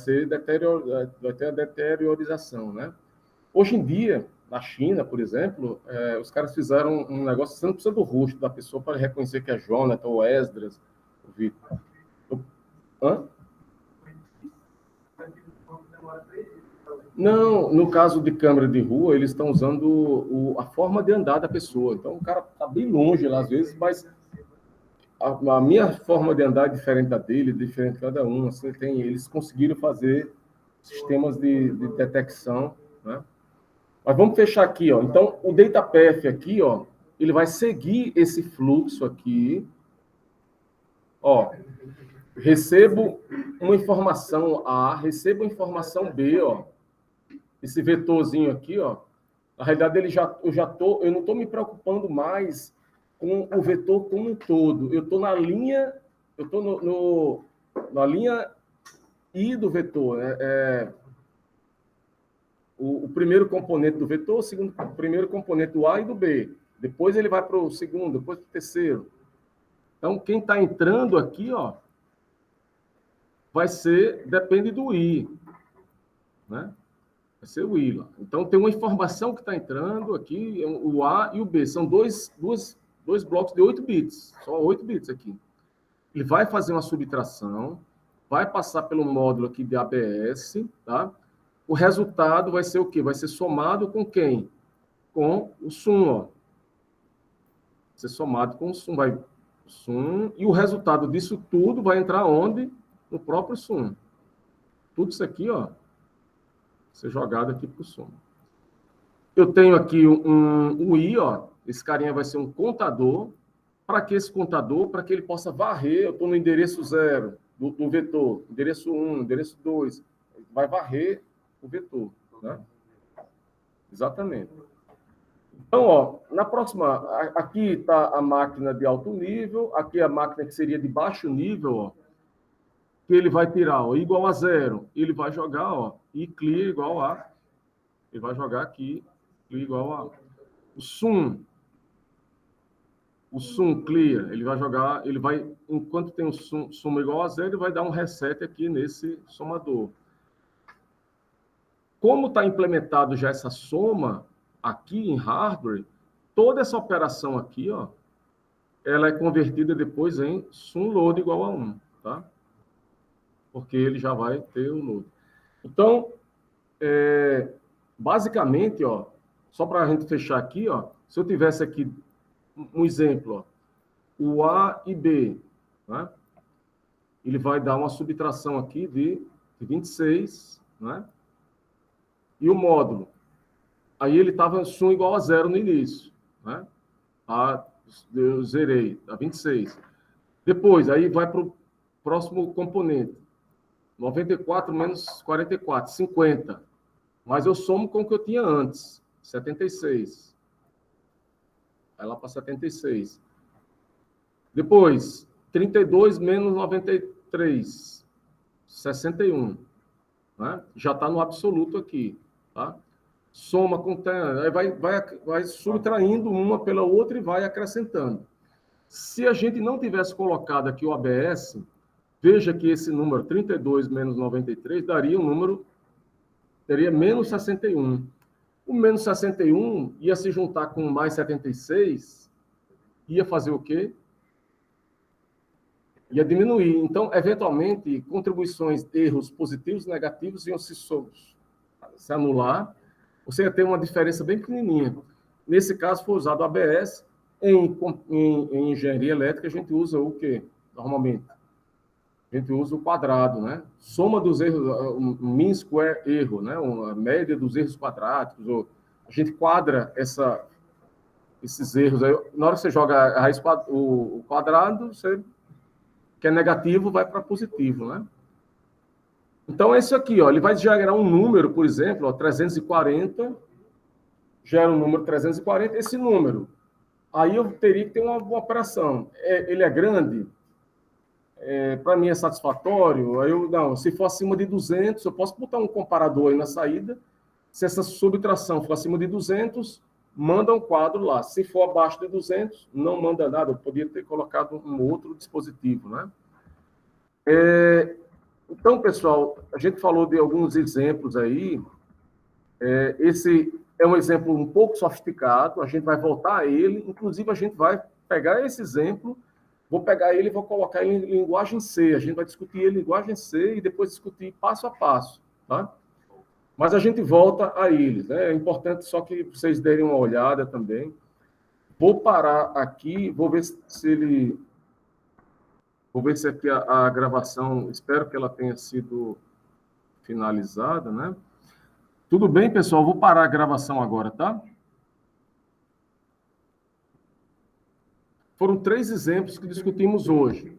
ter a deteriorização, né? Hoje em dia, na China, por exemplo, os caras fizeram um negócio, você não precisa do rosto da pessoa para reconhecer que é Jonathan ou Esdras, o Vitor. Hã? Não, no caso de câmera de rua, eles estão usando a forma de andar da pessoa. Então, o cara está bem longe lá, às vezes, mas a minha forma de andar é diferente da dele, diferente de cada um. Assim, eles conseguiram fazer sistemas de detecção, né? Mas vamos fechar aqui, ó. Então, o DataPath aqui, ó, ele vai seguir esse fluxo aqui. Ó, recebo uma informação A, recebo informação B, ó. Esse vetorzinho aqui, ó. Na realidade, eu não estou me preocupando mais com o vetor como um todo. Eu estou na linha, eu estou na linha I do vetor, né? O primeiro componente do vetor, o primeiro componente do A e do B. Depois ele vai para o segundo, depois para o terceiro. Então, quem está entrando aqui, ó, depende do I, né? Vai ser o I lá. Então, tem uma informação que está entrando aqui, o A e o B. São dois blocos de 8 bits, só 8 bits aqui. Ele vai fazer uma subtração, vai passar pelo módulo aqui de ABS, tá? O resultado vai ser o quê? Vai ser somado com quem? Com o sum, ó. Vai ser somado com o sum, sum, e o resultado disso tudo vai entrar onde? No próprio sum. Tudo isso aqui, ó, vai ser jogado aqui para o sum. Eu tenho aqui um I, ó. Esse carinha vai ser um contador. Para que esse contador? Para que ele possa varrer. Eu estou no endereço 0 do vetor, endereço 1, endereço 2. Vai varrer o vetor, né? Exatamente. Então, ó, na próxima, aqui está a máquina de alto nível, aqui a máquina que seria de baixo nível, ó, que ele vai tirar, ó, igual a 0, ele vai jogar, ó, e clear igual a, ele vai jogar aqui, clear igual a, o sum clear, ele vai jogar, ele vai, enquanto tem o sum igual a 0, ele vai dar um reset aqui nesse somador. Como está implementado já essa soma aqui em hardware, toda essa operação aqui, ó, ela é convertida depois em sum load igual a 1, tá? Porque ele já vai ter o load. Então, basicamente, ó, só para a gente fechar aqui, ó, se eu tivesse aqui um exemplo, ó, o A e B, né? Ele vai dar uma subtração aqui de 26, né? E o módulo. Aí ele estava sum igual a 0 no início, né? Eu zerei, a 26. Depois, aí vai para o próximo componente. 94 menos 44, 50. Mas eu somo com o que eu tinha antes, 76. Vai lá para 76. Depois, 32 menos 93, 61. Né? Já está no absoluto aqui, tá? Soma com... Aí vai subtraindo uma pela outra e vai acrescentando. Se a gente não tivesse colocado aqui o ABS, veja que esse número 32 menos 93 daria um número, teria menos 61. O menos 61 ia se juntar com mais 76, ia fazer o quê? Ia diminuir. Então, eventualmente, contribuições, erros positivos e negativos iam se anular. Você ia ter uma diferença bem pequenininha. Nesse caso, foi usado o ABS. Em engenharia elétrica, a gente usa o quê? Normalmente. A gente usa o quadrado, né? Soma dos erros, o mean square erro, né? A média dos erros quadráticos. A gente quadra esses erros. Aí, na hora que você joga a raiz, o quadrado, você, que é negativo, vai para positivo, né? Então, esse aqui, ó, ele vai gerar um número, por exemplo, ó, 340, gera um número 340, esse número. Aí eu teria que ter uma operação. Ele é grande? para mim é satisfatório, aí não, se for acima de 200, eu posso botar um comparador aí na saída. Se essa subtração for acima de 200, manda um quadro lá. Se for abaixo de 200, não manda nada. Eu podia ter colocado um outro dispositivo, né? Então, pessoal, a gente falou de alguns exemplos aí. Esse é um exemplo um pouco sofisticado, a gente vai voltar a ele, inclusive a gente vai pegar esse exemplo, vou pegar ele e vou colocar ele em linguagem C, a gente vai discutir ele em linguagem C e depois discutir passo a passo, tá? Mas a gente volta a ele, né? É importante só que vocês derem uma olhada também. Vou parar aqui, vou ver se ele... Vou ver se aqui a gravação, espero que ela tenha sido finalizada, né? Tudo bem, pessoal? Vou parar a gravação agora, tá? Foram 3 exemplos que discutimos hoje.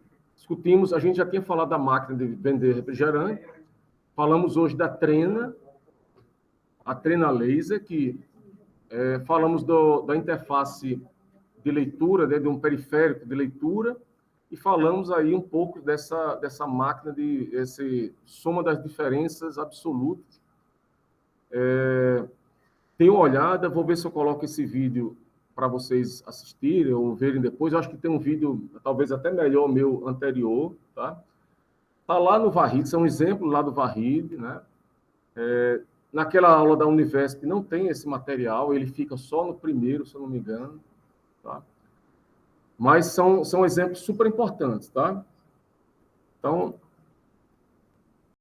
A gente já tinha falado da máquina de vender refrigerante, falamos hoje da trena, a trena laser, que falamos da interface de leitura, né, de um periférico de leitura, e falamos aí um pouco dessa máquina esse soma das diferenças absolutas. Dê uma olhada, vou ver se eu coloco esse vídeo para vocês assistirem ou verem depois. Eu acho que tem um vídeo, talvez até melhor, meu anterior, tá? Tá lá no Varride, é um exemplo lá do Varride, né? Naquela aula da Univesp não tem esse material, ele fica só no primeiro, se eu não me engano, tá? Mas são exemplos super importantes, tá? Então,